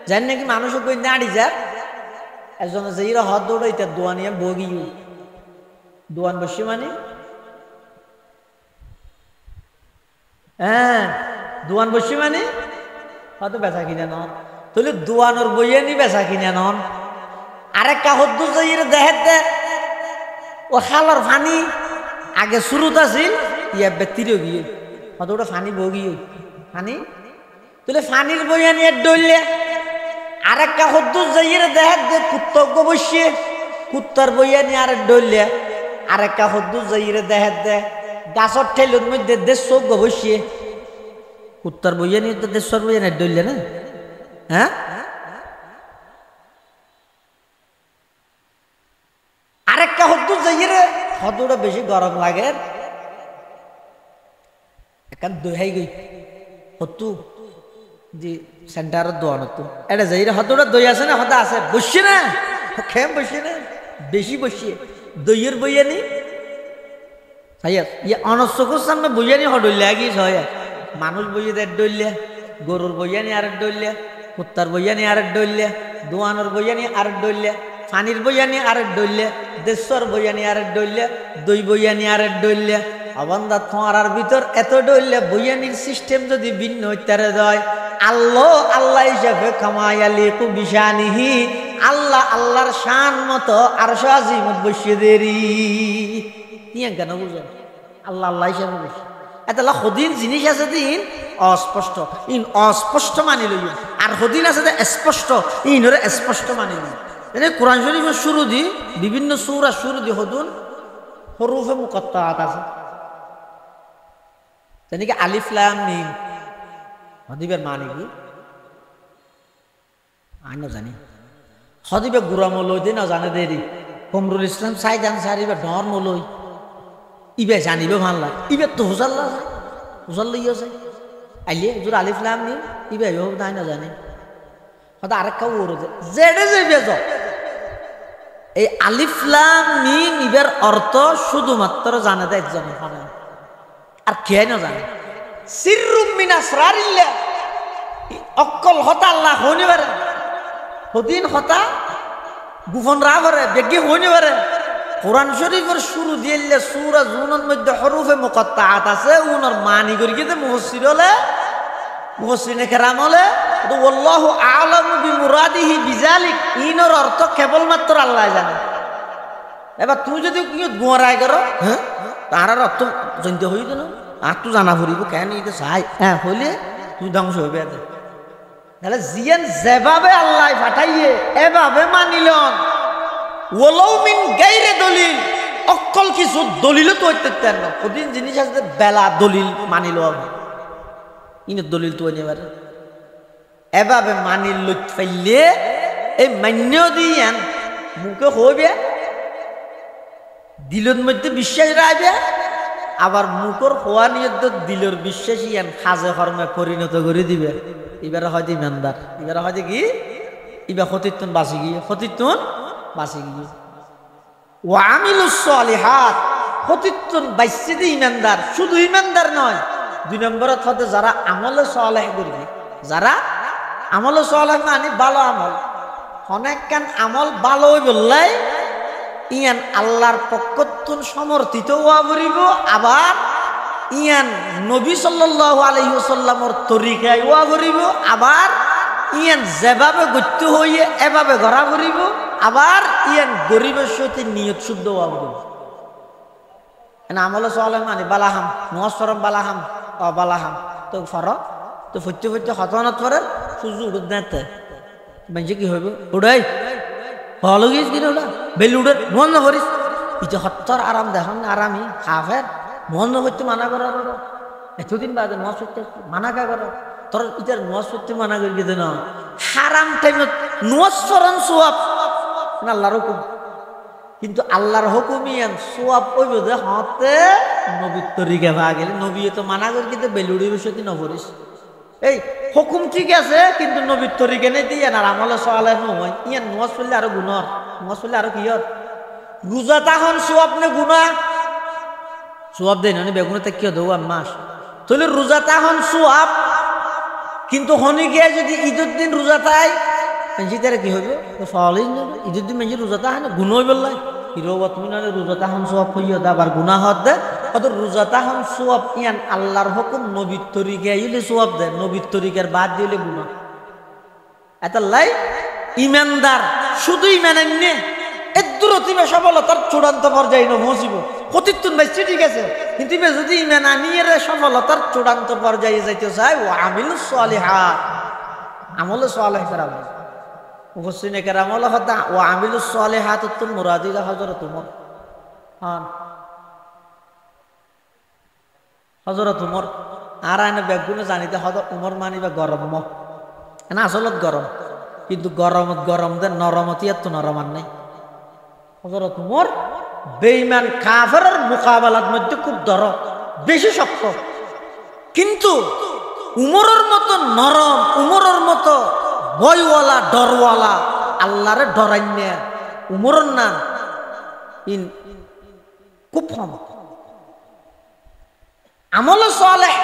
জানি নাকি মানুষ কই নাড়ি যা একজন যেইরা হাত দৌড়াইতে দোয়ানিয়া বগিও দোয়ান বসে মানে হ্যাঁ দোয়ান বসে মানে হয়তো বেচা কিনে নন তাহলে দোয়ানোর বইয়ে নি বেচা কিনে নন আরেক কাহত যাইরে দেখে দে ও খালর ফানি আগে শুরুত আছিল ইয়া বেতিরও গিয়ে হয়তো ওটা ফানি বগিও ফানি তাহলে ফানির বইয়ে নিয়ে ডইলে আরেক কাহত যাইরে দেখে দে কুত্তজ্ঞ বসিয়ে কুত্তার বইয়ে নিয়ে আরেক ডইলে আরেক কাহত যাইরে দেখে দে গাছর ঠেলুর মধ্যে দেড়শো বসিয়ে কুত্তার বইয়া নিয়ে তো দেড়শোর বইয়া নেট ডইলে না হ্যাঁ আরেকটা হদ্দু যাই রে হদ্দুটা বেশি গরম লাগে এখন দোহাই গই হতু যে সেন্টারের দোয়ান হতো এটা যাই রে হদ্দুটা দই আছে না হদা আছে বসছে না খেম বসে না বেশি বসিয়ে দইয়ের বইয়া নি ইয়ে অনশ্বকুর সামনে বইয়ানি হডইলে আগিস হয় মানুষ বইয়ে দেড় ডইলে গরুর বইয়ানি আরেক ডইলে কুত্তার বইয়ানি আরেক ডইলে দোয়ানোর বইয়ানি আরেক ডইলে ফানির বইয়ানি আরেক ডইলে দেশ্বর বইয়ানি আরেক ডইলে দই বইয়ানি আরেক ডইলে অবন্ধা তোমার ভিতর এত ডইলে বইয়ানির সিস্টেম যদি ভিন্ন হইতারে দেয় আল্লাহ আল্লাহ হিসাবে কামায়ালি কু বিশানিহি আল্লাহ আল্লাহর শান মতো আর আজিমত বসিয়ে দেরি কেন বুঝেন আল্লাহ আল্লাহ হিসাবে বসে এটা সদিন জিনিস আছে দিন অস্পষ্ট, ইন অস্পষ্ট মানি লই, আর সদিন আছে যে স্পষ্ট, ইনরে স্পষ্ট মানি লই। এনে কোরআন শরীফের শুরু দি বিভিন্ন সূরা শুরু দি হদুন হরুফে মুকাত্তাআত আছে, যেনেকে আলিফ লাম মিম। হদিবের মানে কি আই না জানি, হদিবে গুড়া মলই দি না জানে দেরি। কমরুল ইসলাম সাইদ আনসারি বা ডর মলই ইবে জানিবে ভাল লাগে, ইবে তো হুজাল্লা যায়, হুজাল্লাইও যায় আইলিয়ে জোর আলিফ লাম মিম ইবে হোক নাই না জানি। হয়তো আরেকটা ওর জেডে যে বেজ এই আলিফ লাম মিম ইবের অর্থ শুধুমাত্র জানে দেয় একজন, আর কে না জানে। সিররুম মিন আসরারিল্লাহ, অক্কল হতা আল্লাহ হইনি পারে, হদিন হতা গোপন রা পারে, বেগি হইনি পারে। কোরআন শরীফের শুরু দিলে সূরা জুনের মধ্যে হরুফে মুকাত্তাআত আছে, উনার মানি করি কিন্তু মুফাসসির হলে মুফাসসিরিনে কেরাম হলে আল্লাহু আ'লামু বিমুরাদিহি বিযালিক, ইনর অর্থ কেবলমাত্র আল্লাহ জানে। এবার তুই যদি গোয়ারাই করো, হ্যাঁ তার অর্থ জানতে হইতো না, আর তুই জানা ফুরিব কেন এটা চাই, হ্যাঁ হলে তুই ধ্বংস হইবে। তাহলে জিয়ান যেভাবে আল্লাহ পাঠাইয়ে এভাবে মানিলন, ওলাও মিন গায়রে দলিল, অক্কল কিছু দলিলও তো হইতে না। কদিন জিনিস আছে বেলা দলিল মানিল, ইনের দলিল তো হইতে পারে। এভাবে মানিল লইতে পাইলে এই মান্য দিয়ান মুখে হইবে, দিলের মধ্যে বিশ্বাস রাখবে, আবার মুখর হওয়া নিয়ে দিলের বিশ্বাস ইয়ান খাজে কর্মে পরিণত করে দিবে। এবারে হয়তো ইমানদার, এবারে হয়তো কি ইবা ক্ষতিত্বন বাঁচি গিয়ে, ক্ষতিত্বন বাঁচি গিয়ে ও আমিলুস সালিহাত, ক্ষতিত্বন বাইসি দিয়ে ইমানদার। শুধু ইমানদার নয়, দুই নম্বরত হতে যারা আমলে সালেহ করবে, যারা আমলে সালেহ মানে ভালো আমল, অনেক কান আমল ভালো বললে ইয়ান আল্লাহর পক্ষতুন সমর্থিত হওয়া বলিব, আবার ইয়ান নবী সাল্লাল্লাহু আলাইহি ওয়াসাল্লামর তরিকায় হওয়া বলিব, আবার ইয়ান যেভাবে গত্য হইয়ে এভাবে গড়া বলিব, আবার ইয়ান গরিবের সহিত নিয়ত শুদ্ধ হওয়া বলিব। এনা আমলে সালেহ মানে বালাহাম নসরম বালাহাম অবালাহাম তো ফরক তো ফইতে ফইতে হতনত করে সুজু উড়ত নেতে মানে কি হইব উড়াই ভালো গিয়েছ কিনা ওটা বেল উড়ে মন করিস ইতে হত্তর আরাম দেখান আরামই খাফের মন করতে মানা করার এতদিন বাদে নোয়াজ করতে মানা কা করো তোর ইটার নোয়াজ করতে মানা করি কিন্তু না হারাম টাইমত নোয়াজ সরণ সোয়াব না আল্লাহর হুকুম, কিন্তু আল্লাহর হুকুমই সোয়াব কইব যে হতে নবীর তরিকা ভা গেলে নবী তো মানা করি কিন্তু বেলুড়ির সত্যি নভরিস এই হুকুম ঠিক আছে কিন্তু নবীর তরিকা নেই দিয়ে আর আমলে সওয়ালে নয় ইয়ান নোয়াজ পড়লে আরো গুণর নোয়াজ পড়লে আরো কি হর রোজা তাহন সোয়াব নে গুণা সোয়াব দেয় না বেগুনে কিয় দেবো মাস তাহলে রোজা তাহন সোয়াব, কিন্তু হনি গিয়ে যদি ঈদের দিন রোজা তাই তারা কি হইব সওয়ালই নেবে ঈদের দিন মেজি রোজা তাহান গুণ হইব লাই হিরোবা তুমি না রোজা তাহন সোয়াব হইয়া দে আবার গুণা হত দে অত রোজা তাহন সোয়াব ইয়ান আল্লাহর হুকুম নবীর তরিকা ইলে সোয়াব দেয় নবীর তরিকার বাদ দিলে গুণা এত লাই ইমানদার শুধু ইমান আনে এদুরতিবে সফলতার চূড়ান্ত পর্যায়ে পৌঁছিব কতিত্বন বাইছে ঠিক আছে, কিন্তু যদি ইমান আনিয়ে সফলতার চূড়ান্ত পর্যায়ে যাইতে চায় ও আমিলুস সালিহাত আমলে সালেহ করা মুফাসসিরিনে কেরাম হলো হতা ও আমিলুস সালিহাত তো মুরাদিলা হযরত উমর হন হযরত উমর আর আইনে বেগুনে জানিতে হযরত উমর মানিবা গরম না আসলত গরম, কিন্তু গরম দে নরমতি এত নরমান নাই। হযরত উমর বেঈমান কাফেরের মোকাবেলার মধ্যে খুব দরদ বেশি শক্ত, কিন্তু উমরের মতো নরম উমরের মতো ভয়ওয়ালা ডরওয়ালা আল্লাহরে ডরাইনে উমরের নাম ইন খুব কম আমল সালেহ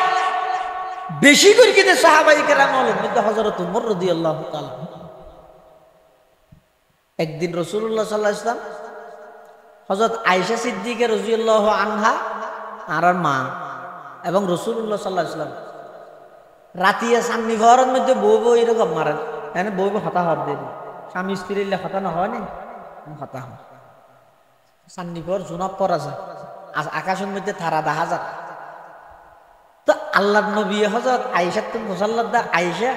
বেশি করে কিন্তু সাহাবায়ে কেরামের মধ্যে হযরত উমর রাদিয়াল্লাহু তাআলা। একদিন রাসূলুল্লাহ সাল্লাল্লাহু আলাইহি ওয়াসাল্লাম হযরত আয়েশা সিদ্দিকা রাদিয়াল্লাহু আনহা আর মা এবং রাসূলুল্লাহ সাল্লাল্লাহু আলাইহি ওয়াসাল্লাম রাতিয়া সামনি ঘরের মধ্যে বউ এরকম মারেন এনে বউ হতাহত দেন স্বামী স্ত্রীর হতা না হয় না হতা হয় সামনি ঘর জুনাব পর আছে আকাশের মধ্যে তারা দেখা যায় আল্লাহর নবী হযরত আয়েশা তো মুসাল্লাদা আয়েশা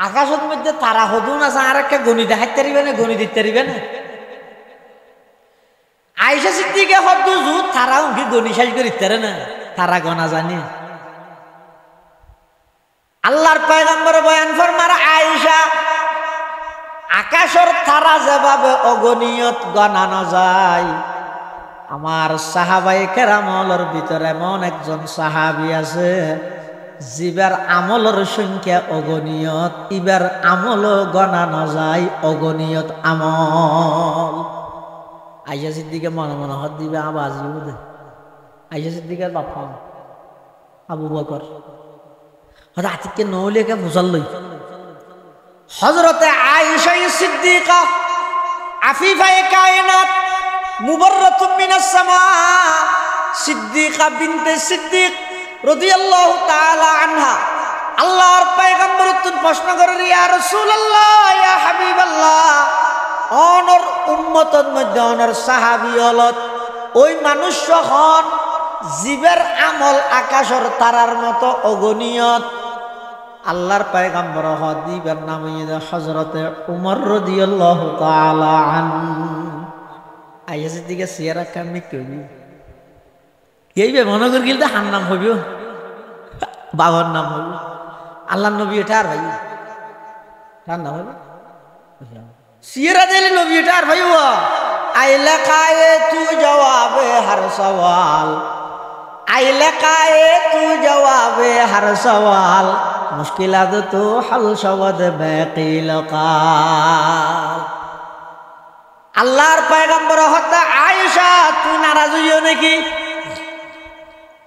আকাশের মধ্যে তারা হদুন আছে আর একটা গণি দেখাইতে পারিবে না গণি দিতে পারিবে না আয়েশা সিদ্দিকা হদু জু তারা উঙ্কি গণি শেষ করিতে পারে না তারা গনা জানি আল্লাহর পয়গম্বর বয়ান ফরমার আয়েশা আকাশের তারা যেভাবে অগণিয়ত গণানো যায় আমার সাহাবায়ে কেরামলের ভিতরে এমন একজন সাহাবী আছে জিবার আমলের সংখ্যা অগণিয়ত ইবার আমলও গণানো যায় অগণিয়ত আমল আয়েশা সিদ্দিকা মনে মনে হদ দিবে আওয়াজ দিবে আয়েশা সিদ্দিকার বাপা আবু বকর হয়তো আতিককে নৌলিয়াকে বুঝাল্লই হযরতে আয়েশা সিদ্দিকা আফিফায়ে কায়নাত মুবাররাতুম মিনাস সামা সিদ্দিকা বিনতে সিদ্দিক রাদিয়াল্লাহু তাআলা আনহা আল্লাহর পয়গম্বর তুন প্রশ্ন করে ইয়া রাসূলুল্লাহ ইয়া হাবিবাল্লাহ অনর উম্মতের মধ্যে অনর সাহাবী হলত ওই মানুষ হন জীবের আমল আকাশের তারার মতো অগণিয়ত আল্লাহর পয়গম্বর হদিবের নাম হযরতে উমর রাদিয়াল্লাহু তাআলা আনহু আয়েশা সিদ্দিকা সিয়ারা কামে কবি এইবে মনে করি গেলে হার নাম হইব বাবার নাম হইব আল্লাহর নবী এটা আর ভাই তার নাম হইব সিয়ারা দিলে নবী এটা আর ভাইব আইলা কায়ে তু জবাবে হর সওয়াল আইলা কায়ে তু জবাবে হর সওয়াল মুশকিলাত তো হল শবদ বাকিল কাল আল্লাহর পয়গম্বর হতে আয়েশা তুই নারাজ হইও নাকি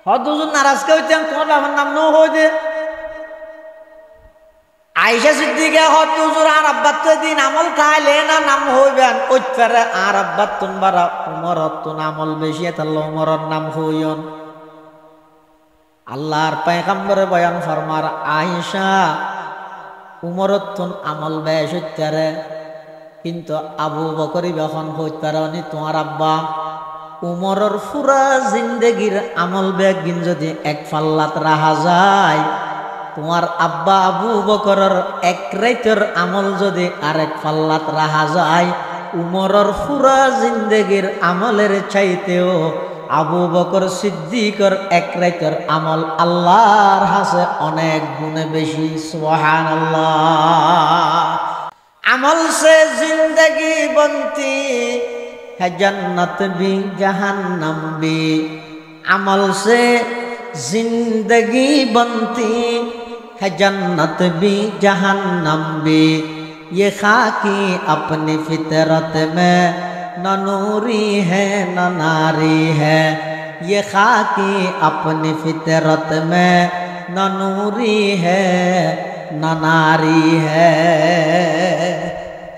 হদুজুর নারাজ কে হইতেন তোমার বাবার নাম নো হই দে আয়েশা সিদ্দিকা হদুজুর আর আব্বাত দিন আমল খাইলে না নাম হইবেন ওইতারে আর আব্বাত তুন বারা উমর তুন আমল বেশি তাহলে উমরের নাম হইয়ন আল্লাহর পয়গম্বরে বয়ান ফরমার আয়েশা উমরের তুন আমল বেশ হইতারে কিন্তু আবু বকরি যখন হইতে পারি তোমার আব্বা উমরের পুরা জিন্দেগির আমল বেগিন যদি এক পাল্লাত রাখা যায় তোমার আব্বা আবু বকরের এক রাতের আমল যদি আরেক পাল্লাত রাখা যায় উমরের পুরা জিন্দেগির আমলের চাইতেও আবু বকর সিদ্দিকর এক রাতের আমল আল্লাহর হাসে অনেক গুণে বেশি সুবহানাল্লাহ अमल से जिंदगी बनती है जन्नत भी जहन्नम भी अमल से जिंदगी बनती है जन्नत भी जहन्नम भी ये खाकी अपनी फितरत में न नूरी है न नारी है ये खाकी अपनी फितरत में न नूरी है না নারী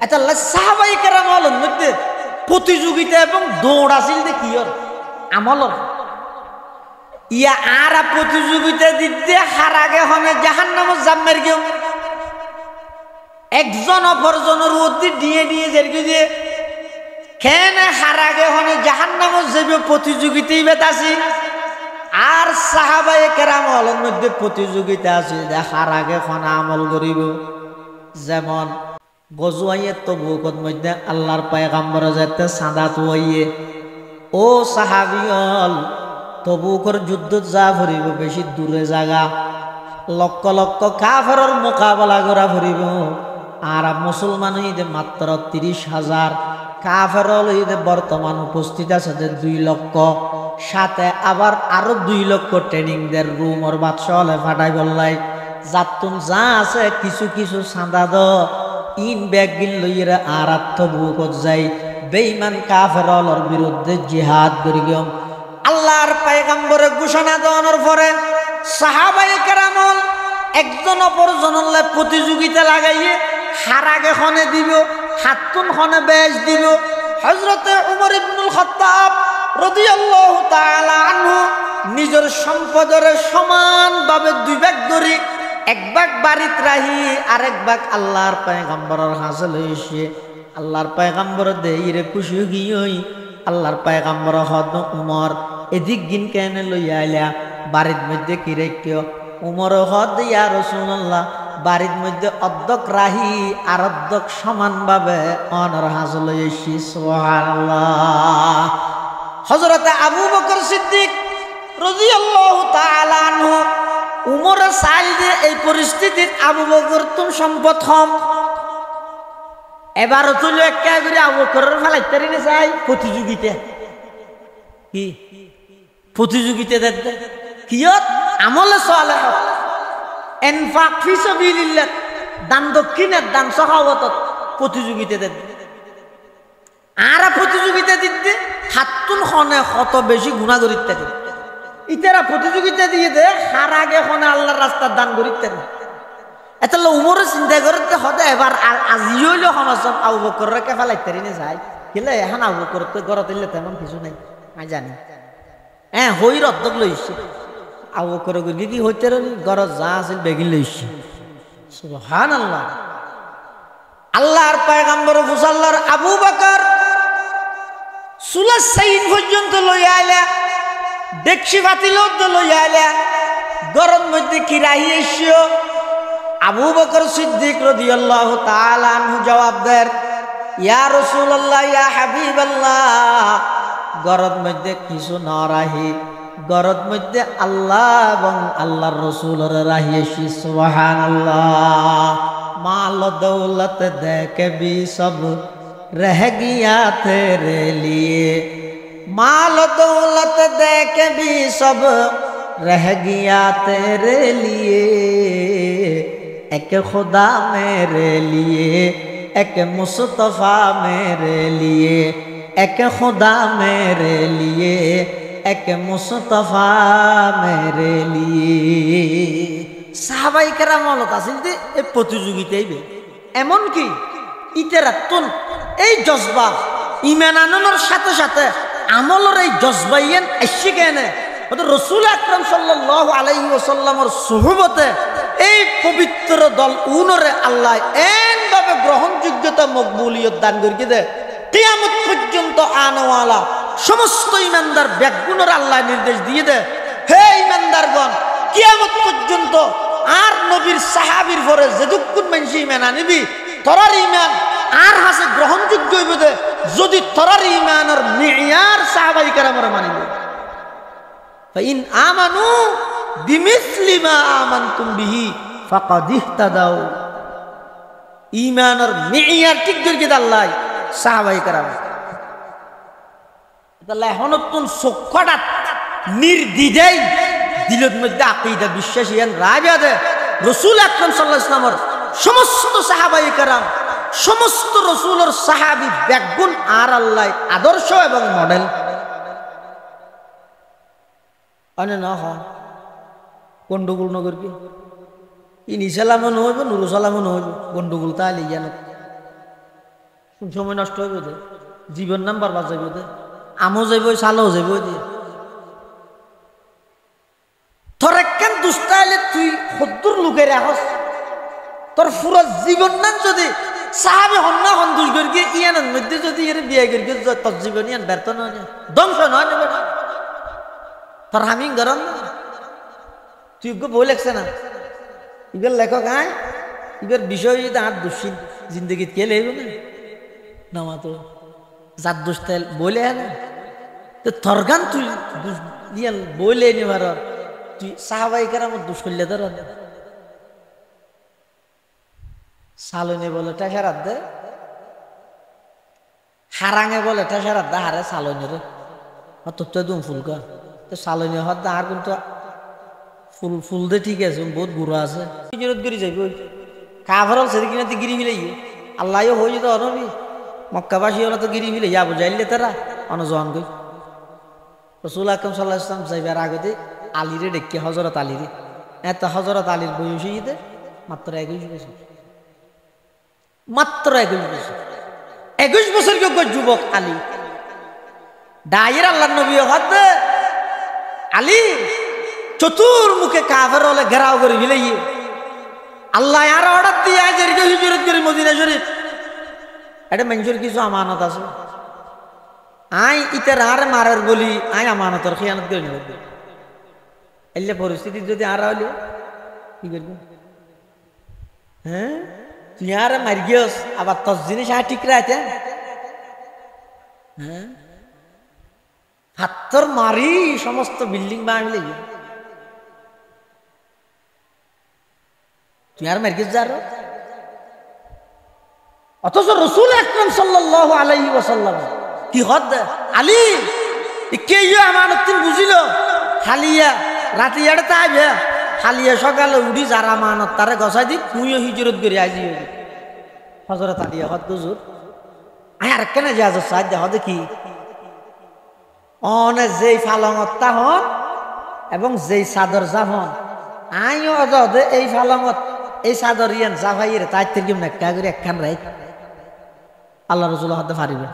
আচ্ছা সাহাবায়ে কেরামের মধ্যে প্রতিযোগিতা এবং দৌড় আছিল যে কি আমল ইয়া আর প্রতিযোগিতা দিতে হারাগে হনে জাহান্নামে জাম্মের কেউ একজন অপরজনের উদ্দি দিয়ে দিয়ে যেরকি দিয়ে কেন হারাগে হনে জাহান্নামে যাবে প্রতিযোগিতাই বেতাছি আর সাহাবায়ে কেরামের মধ্যে প্রতিযোগিতা আছে দেখার আগে খানা আমল করিব যেমন গজওয়াইয়ে তবুকর মধ্যে আল্লাহর পয়গম্বর যেতে সাদা তুইয়ে ও সাহাবিয়ল তবুকর যুদ্ধ যা ফুরিব বেশি দূরে জায়গা লক্ষ লক্ষ কাফেরের মোকাবেলা করা ফুরিব আর মুসলমান হইতে মাত্র ৩০,০০০ কাফের হইতে বর্তমান উপস্থিত আছে যে ২ লক্ষ সাথে আবার আরো ২ লক্ষ ট্রেনিং দের রুম ওর বাদশাহ ফাটাই বললাই যাতুন যা আছে কিছু কিছু সাদা দ ইন ব্যাগ গিন লইরা আর আত্মবুকত যাই বেঈমান কাফেরর বিরুদ্ধে জিহাদ করি গম আল্লাহর পয়গম্বরে ঘোষণা দেওয়ার পরে সাহাবায়ে কেরামল একজন অপরজনের প্রতিযোগিতা লাগাইয়ে হারাগে খনে দিব হাতুন খনে বেশ দিব হযরতে উমর ইবনুল খাত্তাব রাদিয়াল্লাহু তাআলা আনহু নিজের সম্পদের সমানভাবে 2 ভাগ ধরে 1 ভাগ বাড়িত রাহি আরেক ভাগ আল্লাহর পয়গম্বরের হাসিল হইছে আল্লাহর পয়গম্বর দেইরে খুশি গিয়ই আল্লাহর পয়গম্বর হদ উমর এদিক গিন কেন লইয়া আইলা বাড়ির মধ্যে কি রেখেও উমর হদ ইয়া রাসূলুল্লাহ বাড়ির মধ্যে অর্ধক রাহি আর অর্ধক সমানভাবে অনর হাসল এসি সুবহানাল্লাহ। হযরতে আবু বকর সিদ্দিক রাদিয়াল্লাহু তাআলা আনহু উমরের সাইল দিয়ে এই পরিস্থিতির আবু বকর তুম সম্পদ হম এবারও তুলে একা করে আবু বকরের ফেলাইতে রে চাই প্রতিযোগিতা কি প্রতিযোগিতা দেখতে কিয়ত আমলে সালেহ ইনফাক ফি সাবিলিল্লাহ দান দক্ষিণের দান সহাবতত প্রতিযোগিতা দেখতে আর প্রতিযোগিতা দিতে হাতুন খনে কত বেশি গুনাহ করিতে ইতারা প্রতিযোগিতা দিয়ে দে হার আগে খনে আল্লাহর রাস্তার দান করিতে এটা উমরে চিন্তা করতে হতে এবার আজিও হইল সমাজত আবু বকরকে ফেলাইতে রে যায় কিলে এখন আবু বকর তো ঘরত এলে তেমন কিছু নাই আমি জানি হইর অর্ধক লইছে আবু বকর কি হইতে রি ঘরত যা আছিল বেগিন লইছে সুবহানাল্লাহ। আল্লাহর পয়গম্বর মুসাল্লার আবু বকর সুলাস সাইন পর্যন্ত লইয়া আইলা দেখছি বাতিল লইয়া আইলা গরম মধ্যে কি রাহি এসিও আবু বকর সিদ্দিক রাদিয়াল্লাহু তাআলা আনহু জবাব দেন ইয়া রাসূলুল্লাহ ইয়া হাবিবাল্লাহ গরম মধ্যে কিছু না রাহি গরম মধ্যে আল্লাহ এবং আল্লাহর রাসূলের রাহি এসি সুবহানাল্লাহ। মাল দৌলত দেখে भी सब रह गया तेरे लिए माल दौलत देके भी सब रह गया तेरे लिए एक खुदा मेरे लिए एक मुस्तफा मेरे लिए एक खुदा मेरे लिए एक मुस्तफा मेरे लिए সাহাবায়ে কেরাম বলত আছিল যে এই প্রতিযোগিতাই এমন কি ইতারাতুন এই জজবা ঈমান আননের সাথে সাথে আমলের এই জজবাইয়েন আসছে কেন রাসূল আকরাম সাল্লাল্লাহু আলাইহি ওয়াসাল্লামের সুহবতে এই পবিত্র দল উনরে আল্লাহ এমনভাবে গ্রহণযোগ্যতা মকবুলিয়ত দান করিয়ে দে কিয়ামত পর্যন্ত আনওয়ালা সমস্ত ঈমানদার ব্যাগুণের আল্লাহ নির্দেশ দিয়ে দে হে ঈমানদারগণ কিয়ামত পর্যন্ত আর নবীর সাহাবীর পরে যেদুকুন মানুষ ঈমান আনিবি তোরার ঈমান আর হাসে গ্রহণযোগ্য হইবে দে যদি তোরার ঈমানের মিয়ার সাহাবায়ে কেরামরা মানিবে ফাইন আমানু বিমিসলি মা আমানতুম বিহি ফাকাদ ইহতাদাউ ঈমানের মিয়ার ঠিক করিয়ে আল্লাহ সাহাবায়ে কেরাম তাহলে হনতুন সক্ষটা নির্দ্বিধায় দিলের মধ্যে আকীদা বিশ্বাস ইয়ান রাজা দে রাসূল আকরাম সাল্লাল্লাহু আলাইহি ওয়াসাল্লামের সমস্ত সাহাবায়ে কেরাম সমস্ত রাসূলের সাহাবী ব্যাগুণ আর আল্লাহ আদর্শ এবং মডেল আনে না হয় গন্ডগোল নগর কি ইনি সালামও নহইব নুরু সালামও নহইব গন্ডগোল তাহলে ইয়ান সময় নষ্ট হইব দে জীবন নাম বরবাদ যাইব দে আমও যাইব সালও যাইব দিয়ে তোর একখান দুষ্টাইলে তুই সত্তর লোকের রাখস তোর পুরো জীবন নাম যদি সাহাবি হন্না সন্তোষ করি ইয়ানের মধ্যে যদি এর বিয়ে করি তোর জীবন ইয়ান ব্যর্থ নয় ধ্বংস নয় নেবে না তোর হামিং গরম তুই বই লেখছে না ইবের লেখক আয় ইবের বিষয় যদি আর দুশ্চিন জিন্দগিত কে লেব না নামা তো যার দুষ্টাইল বলে না তো তোর গান তুই ইয়ান বইলে নিবার তুই সাহাবায়ে কেরামত দুষ করলে ধর সালনে বলে টেসারাত দে হারাঙে বলে টেসারাত দে হারে সালনে রে তোর তো একদম ফুলকা তো সালনে হত আর কিন্তু ফুল ফুল দে ঠিক আছে বহুত গুড়া আছে জরুরত গিরি যাইব কাফরল সেদিকে কিনা গিরি মিলাই আল্লাহও হয়ে যেত অনবি মক্কাবাসী হলে তো গিরি মিলে যাবো যাইলে তারা অনজন কই রাসূল আকরাম সাল্লাল্লাহু আলাইহি ওয়াসাল্লাম যাইবার আগতে আলীরে ডেকে হযরত আলীরে এত হযরত আলীর বয়স হইতে মাত্র 21 বছর মাত্র 21 বছর যোগ্য যুবক আলী দায়ের আল্লাহর নবী হদ আলী চতুর্মুখে কাফের হলে ঘেরাও করে মিলাইয়ে আল্লাহ আর অর্ডার দিয়ে আজকে হিজরত করে মদিনা শরীফ এটা মানুষের কিছু আমানত আছে আই ইতার আর মারার বলি আই আমানতের খিয়ানত করে নিব এলে পরিস্থিতি যদি আর হলে কি করবি? হ্যাঁ, তুই আর মারি গিয়েস আবার তোর জিনিস আর ঠিক রাখতে। হ্যাঁ, হাতর মারি সমস্ত বিল্ডিং বাঙালি তুই আর মারি গিয়েস যার। অথচ রসুল আকরাম সাল্লাল্লাহু আলাইহি ওয়াসাল্লাম কি হদ আলী কে আমানত বুঝিল হালিয়া রাতিয়াড়ে তাই হালিয়া সকালে উঠি যারা আমানত তারে গছাই দি তুইও হিজরত করে আজি হজরত আলী হদ হুজুর আয় আর কেন যে আজ সাহায্য হদে কি অনে যেই ফালঙত তাহন এবং যেই চাদর জাফন আইও অদে এই ফালঙত এই চাদর ইয়ান জাফাইয়ের তাই থেকে একটা করে একখান রাইত আল্লাহ রসুল হতে পারিবে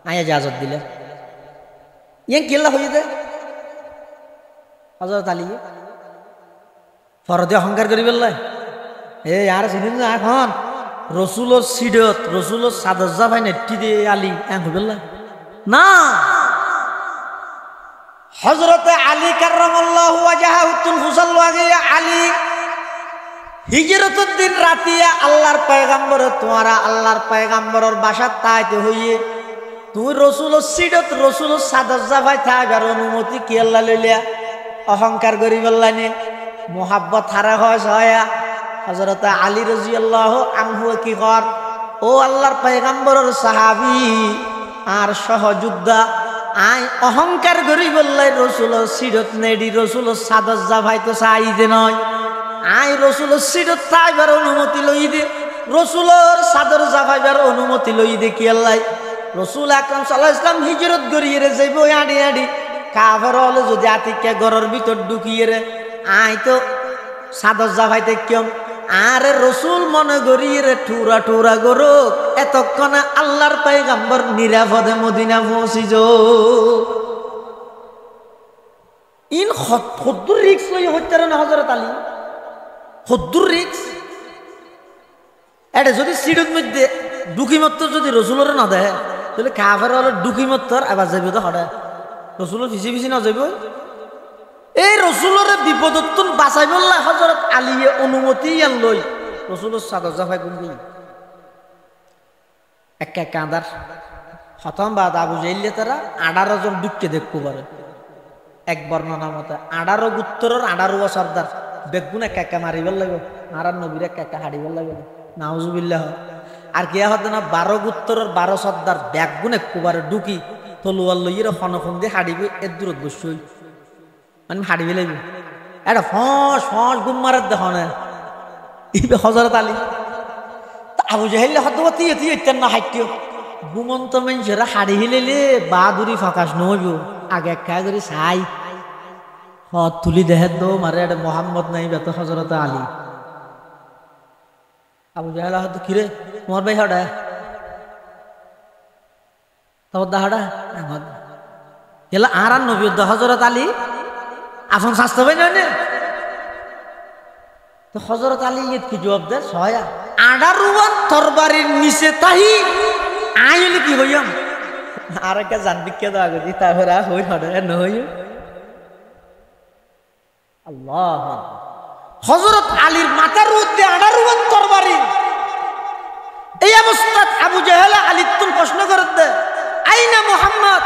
আয়া জাজত দিলে ইয়ান কেল্লা হয়ে যায় হজরত আলী ফরদে অহংকার করি বললে এই আর চিনি না এখন রসুলোর সিডত রসুলোর চাদর জাফাই নেটি দে আলী এম হইবেল না হযরতে আলী কাররামাল্লাহু ওয়াজহাহুল মুসাল্লাহি আলী হিজরতের দিন রাতিয়া আল্লাহর পয়গম্বর তোমারা আল্লাহর পয়গম্বরের বাসাত তাইতে হইয়ে তুমি রসুলের সিডত রসুলের সাদর জাফাই থাকার অনুমতি কি আল্লাহ লইলা অহংকার করি বললানি মোহাব্বত হারা হয় হযরত আলী রাদিয়াল্লাহু আনহু কি কর ও আল্লাহর পয়গম্বরের সাহাবী আর সহযোদ্ধা আই অহংকার করি বললাই রসুলের সিডত নেডি রসুলের সাদর জাফাই তো চাইতে নয় আই রসুলের সিডত তাইবার অনুমতি লই দে রসুলের সাদর জাফাইবার অনুমতি লই দে কি আল্লাহ রসুল আকরাম সাল্লাল্লাহু আলাইহি ওয়াসাল্লাম হিজরত করিয়ে রে যাইব আড়ি আড়ি কাফের হলে যদি আতিকে ঘরের ভিতর ঢুকিয়ে রে আই তো সাদর জাফাইতে কেম আরে রসুল মনে করিয়ে রে ঠুরা ঠুরা গরো এতক্ষণে আল্লাহর পয়গম্বর নিরাপদে মদিনা পৌঁছিজ ইন হদ্দুর রিক্স লই হত্যার না হযরত আলী হদ্দুর রিক্স এটা যদি সিডুর মধ্যে ডুকিমত্তর যদি রসুলের না দেয় তাহলে কাফের হলে ডুকিমত্তর আবার যাবে তো হঠাৎ রসুলের ফিসি ফিসি না যাবে এই রসুলের বিপদত্তন বাঁচাই বললা হযরত আলীয়ে অনুমতি ইয়ান লই রসুলের সাদর জাফাই গুন গই একা কাঁদার খতম বাদ আবু জাইলে তারা 18 জন ডুককে দেখতে পারে এক বর্ণনা মতে 18 গুত্তরের 18 সর্দার বেগুন একা মারি বল লাগবে নারায়ণ নবীর একা হাড়ি বল লাগবে নাউজুবিল্লাহ আর কে হতে না 12 গুত্তরের 12 সর্দার বেগুন একবারে ডুকি তলোয়ার লইয়ের খনখন দিয়ে হাড়িবে এর দূরত বসই মানে হাড়িবে লাগবে এটা ফস ফস গুম মারার দেখ না ইবে হযরত আলী আবু জাহেল হতবতি এতি ইত্যান না হাইটিও গুমন্ত মানুষেরা হাড়ি হিলেলে বাদুরি ফাঁকাশ নহইব আগে একা করে চাই হত তুলি দেহে দো মারে এটা মোহাম্মদ নাই বেত হযরত আলী আবু জাহেল হত কিরে তোমার ভাই হডা তোর দাহাডা এলা আর নবী হযরত আলী আপন স্বাস্থ্য ভাই নয় তো হযরত আলী ঈদ কি জবাব দেয় সয়া 18 তরবারির নিচে তাহি আইলে কি হইয়াম আর একটা জানবিকে দাও আগে তারপরে হই হডা নই আল্লাহ হযরত আলীর মাথার মধ্যে 18 তরবারি এই অবস্থা আবু জাহেল আলী তুমি প্রশ্ন করত দে আইনা মুহাম্মদ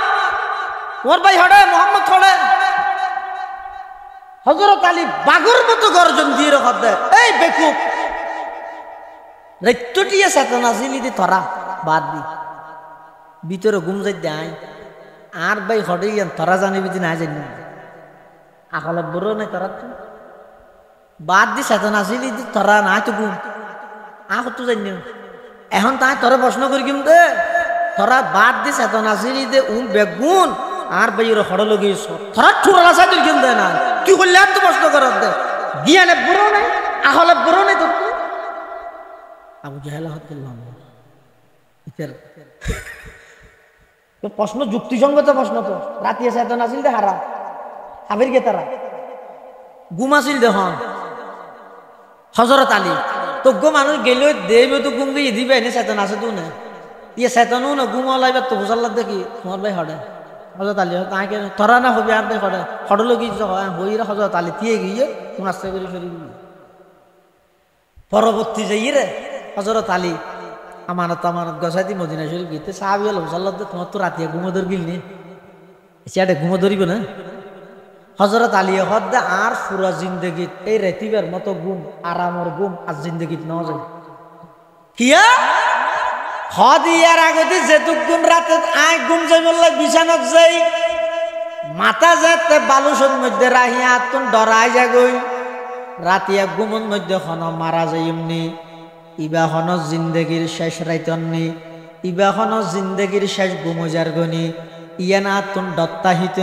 ওর ভাই হড়ে মুহাম্মদ হড়ে হযরত আলী বাগর মতো গর্জন দিয়ে রাখত দে এই বেকুব রেটটিয়ে চেতনা জিলি দি ধরা বাদ দি ভিতরে ঘুম যাই দেয় আর ভাই হড়ে ইয়ান ধরা জানিবি দি না জানি আকলে বড় নাই ধরা বাদ দি চেতনা জিলি দি ধরা না তো ঘুম আহ তো জানি এখন তাই তোরে প্রশ্ন করি কিম দে তোরা বাদ দি চেতনা জিলি দে বেগুন আর বাইর হড় লগিয়েছ তোরা ঠুরা চাই কিম দে না তুই করলে আর তো প্রশ্ন করার দে জ্ঞানে বড় নাই আহলে বড় নাই তোর আবু জাহেল হাত করলাম প্রশ্ন যুক্তিসঙ্গত প্রশ্ন তো রাতে চেতনা ছিল দে হারা হাবির গে তারা ঘুমাছিল দে হন হযরত আলী তো গো মানুষ গেলে দেবে তো ঘুম দিয়ে দিবে এনে চেতন আছে তো না ইয়ে চেতনও না ঘুম লাইবার তো বুঝাল্লার দেখি তোমার ভাই হড়ে হজরত আলী তাকে ধরা না হবি আর হডল গিয়ে হইরে হজরত আলী দিয়ে গিয়ে কোন আস্তে করে সরি পরবর্তী যাই রে হজরত আলী আমানত গসাইতি মদিনা শরীফ গিয়ে সাহাবি হল সাল্লাহ তোমার তো রাতিয়া ঘুমোদর গিল নি সেটা ঘুমো ধরিব না হজরত আলী হদ্দা আর পুরা জিন্দগিত এই রেতিবের মতো গুম আরামর গুম আর জিন্দগিত নেওয়া যায় কিয়া হদ ইয়ার আগতে যেতুক গুণ রাতে আয় গুম যাই বললে বিছানত যাই মাথা যেতে বালুসের মধ্যে রাহিয়া তুন ডরাই যাগই রাতিয়া গুমন মধ্যে খন মারা যাই এমনি ইবা হন জিন্দগির শেষ রাইতননি ইবা হন জিন্দগির শেষ গুমজার গনি ইয়ানা তুন দত্তাহিত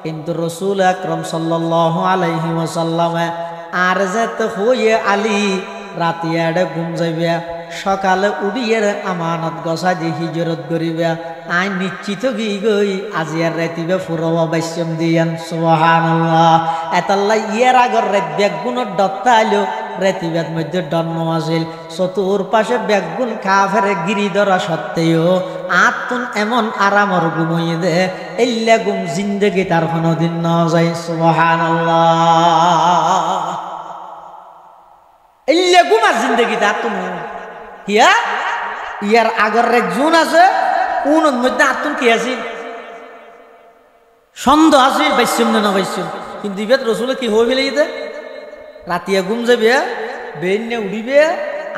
কিন্তু রসুল আকরম সাল্লাল্লাহু আলাইহি ওয়াসাল্লাম আর যেতে হইয়ে আলী রাতিয়াড়ে ঘুম যাইবা সকালে উড়িয়ে আমানত গসা দি হিজরত করিবা আই নিশ্চিত গই গই আজি আর রাতিবে ফুরবা বাইসম দিয়ান সুবহানাল্লাহ এতাল্লাহ ইয়ার আগর রাত বেগুনের দত্তা আইলো রাতিবের মধ্যে ডন্ন আছিল চতুর পাশে বেগুন কাফেরে গিরি ধরা সত্ত্বেও আতুন এমন আরামর ঘুমইয়ে দে এল্লা ঘুম জিন্দগি তার কোনদিন না যায় সুবহানাল্লাহ এল্লা ঘুম আর জিন্দগি তার তো হিয়া ইয়ার আগর রেক জুন আছে কোন মধ্যে আতুন কি আছে সন্দেহ আছে বাইসম না বাইসম কিন্তু ইবেত রসুলে কি হয়ে ফেলে যেতে রাতিয়া ঘুম যাবে বেইনে উড়িবে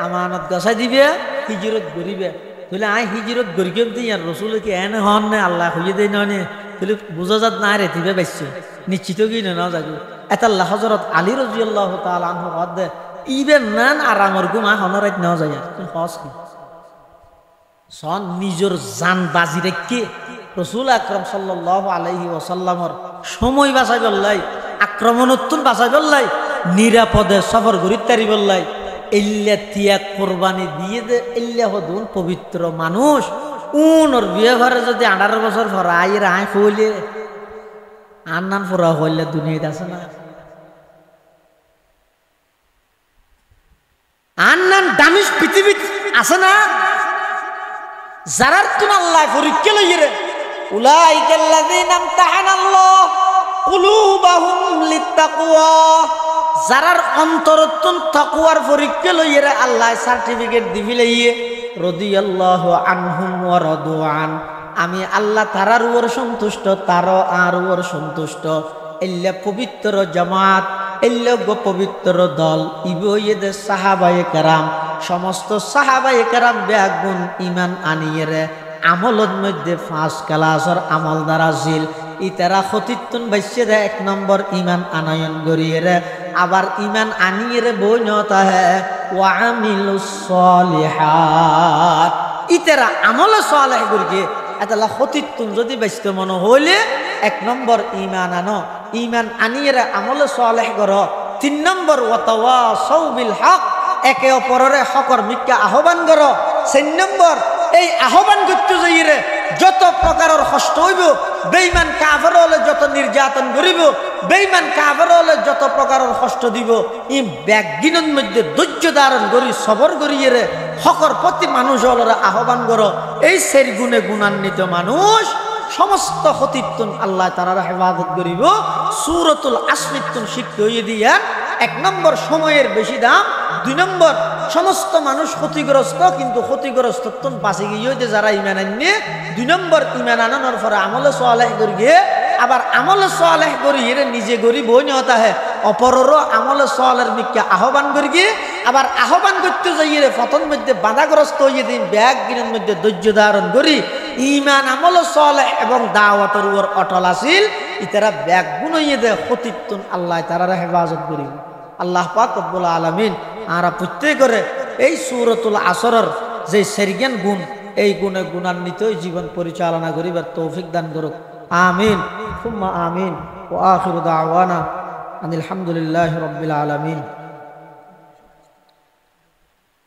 আমানত গছাই দিবে হিজরত গরিবে তাহলে আই হিজরত গরি কেম ইয়ার রসুলে কি এনে হন না আল্লাহ হইয়ে দেয় নে তাহলে বুঝা যাত না রেতিবে বাইস নিশ্চিত কি না যাগু এতাল্লাহ হজরত আলী রাদিয়াল্লাহু তাআলা আনহু দে ইবেন নান আরামর ঘুম আ হনরাইত নেওয়া যায় তুমি হস কি সন নিজের জান বাজি রেখে রসুল আকরম সাল্লাল্লাহু আলাইহি ওয়াসাল্লামর সময় বাঁচাই বললাই আক্রমণোত্তর বাঁচাই বললাই নিরাপদে সফর করি তারি বললাই এল্লা তিয়াগ কোরবানি দিয়ে দে এল্লা হদুন পবিত্র মানুষ উনর বিয়ে ঘরে যদি 18 বছর পর আইয়ের আয় হইলে আর নান ফোরা হইলে দুনিয়াতে আছে না আর নান দামিস পৃথিবী আছে না যারার তুমি আল্লাহ পরীক্ষা লইয়ে রে উলাইকাল্লাযীনা ইমতাহানাল্লাহ কুলুবাহুম লিত্তাকওয়া যারার অন্তরতুন তাকওয়ার পরীক্ষা লইয়ে রে আল্লাহ সার্টিফিকেট দিবি লইয়ে রাদিয়াল্লাহু আনহুম ওয়া রাদুআন আমি আল্লাহ তারার উপর সন্তুষ্ট তারও আর উপর সন্তুষ্ট এল্লা পবিত্র জামাত এল্লা পবিত্র দল ইবইয়েদে সাহাবায়ে কেরাম সমস্ত সাহাবায়ে কেরাম বেগুন ঈমান আনিয়ে রে আমলের মধ্যে 5 ক্লাসের আমল দ্বারা ছিল ইতারা খতিতুন বাইসে রে 1 নম্বর ঈমান আনয়ন করিয়ে রে আবার ঈমান আনিয়ে রে বইনতা হে ওয়া আমিলুস সলিহাত ইতারা আমল সালেহ করিয়ে এতলা খতিতুন যদি বাইসতে মন হইলে 1 নম্বর ঈমান আনো ঈমান আনিয়ে রে আমল সালেহ করো 3 নম্বর ওয়াতাওয়াসাউ বিল হক একে অপরের হকর মিথ্যা আহ্বান করো 4 নম্বর এই আহ্বান করতে যাইরে যত প্রকারের কষ্ট হইব বেঈমান কাফের হলে যত নির্যাতন করিব বেঈমান কাফের হলে যত প্রকারের কষ্ট দিব ই ব্যাগিনের মধ্যে ধৈর্য ধারণ করি সবর করিয়ে হকর প্রতি মানুষ হলরে আহ্বান করো এই 4 গুণে গুণান্বিত মানুষ সমস্ত খতিতুন আল্লাহ তাআলা হেফাজত করিব সূরাতুল আসমিতুন শিখতে হইয়ে দিয়া 1 নম্বর সময়ের বেশি দাম 2 নম্বর সমস্ত মানুষ ক্ষতিগ্রস্ত কিন্তু ক্ষতিগ্রস্ত তুন বাঁচে গিয়ে যারা ঈমান আননে 2 নম্বর ঈমান আনানোর পরে আমলে সালেহ করিয়ে আবার আমলে সালেহ করিয়ে নিজে গরি বই নিয়তা হে অপরেরও আমলে সালের মিক্কা আহ্বান করিয়ে আবার আহ্বান করতে যাইয়ে পতন মধ্যে বাধাগ্রস্ত হইয়ে দিন ব্যাগ গিনের মধ্যে ধৈর্য ধারণ করি ঈমান আমলে সালেহ এবং দাওয়াতের উপর অটল আছিল ইতারা ব্যাগ গুণ হইয়ে দে ক্ষতিতুন আল্লাহ তাআলা হেফাজত করিব আল্লাহ পাক রব্বুল আলামিন আরা প্রত্যেকরে এই সূরাতুল আসরের যে সেরগেন গুণ এই গুণে গুণান্বিত জীবন পরিচালনা করিবার তৌফিক দান করুক আমিন সুম্মা আমিন ওয়া আখিরু দাওয়ানা আনিল হামদুলিল্লাহি রাব্বিল আলামিন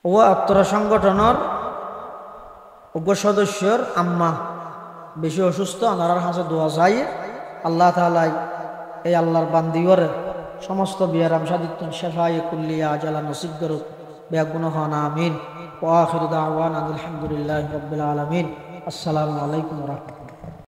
ও আত্মর সংগঠনের উপসদস্যর আম্মা বেশি অসুস্থ আনার হাসে দোয়া চাই আল্লাহ তাআলা এই আল্লাহর বান্দিওর সমস্ত বিয়ারাম সাদিতুন শাফায়ে কুল্লিয়া আজালা নসিব করুক বেগুন হন আমিন ওয়া আখিরু দাওয়ানা আলহামদুলিল্লাহি রাব্বিল আলামিন আসসালামু আলাইকুম ওয়া রাহমাতুল্লাহ।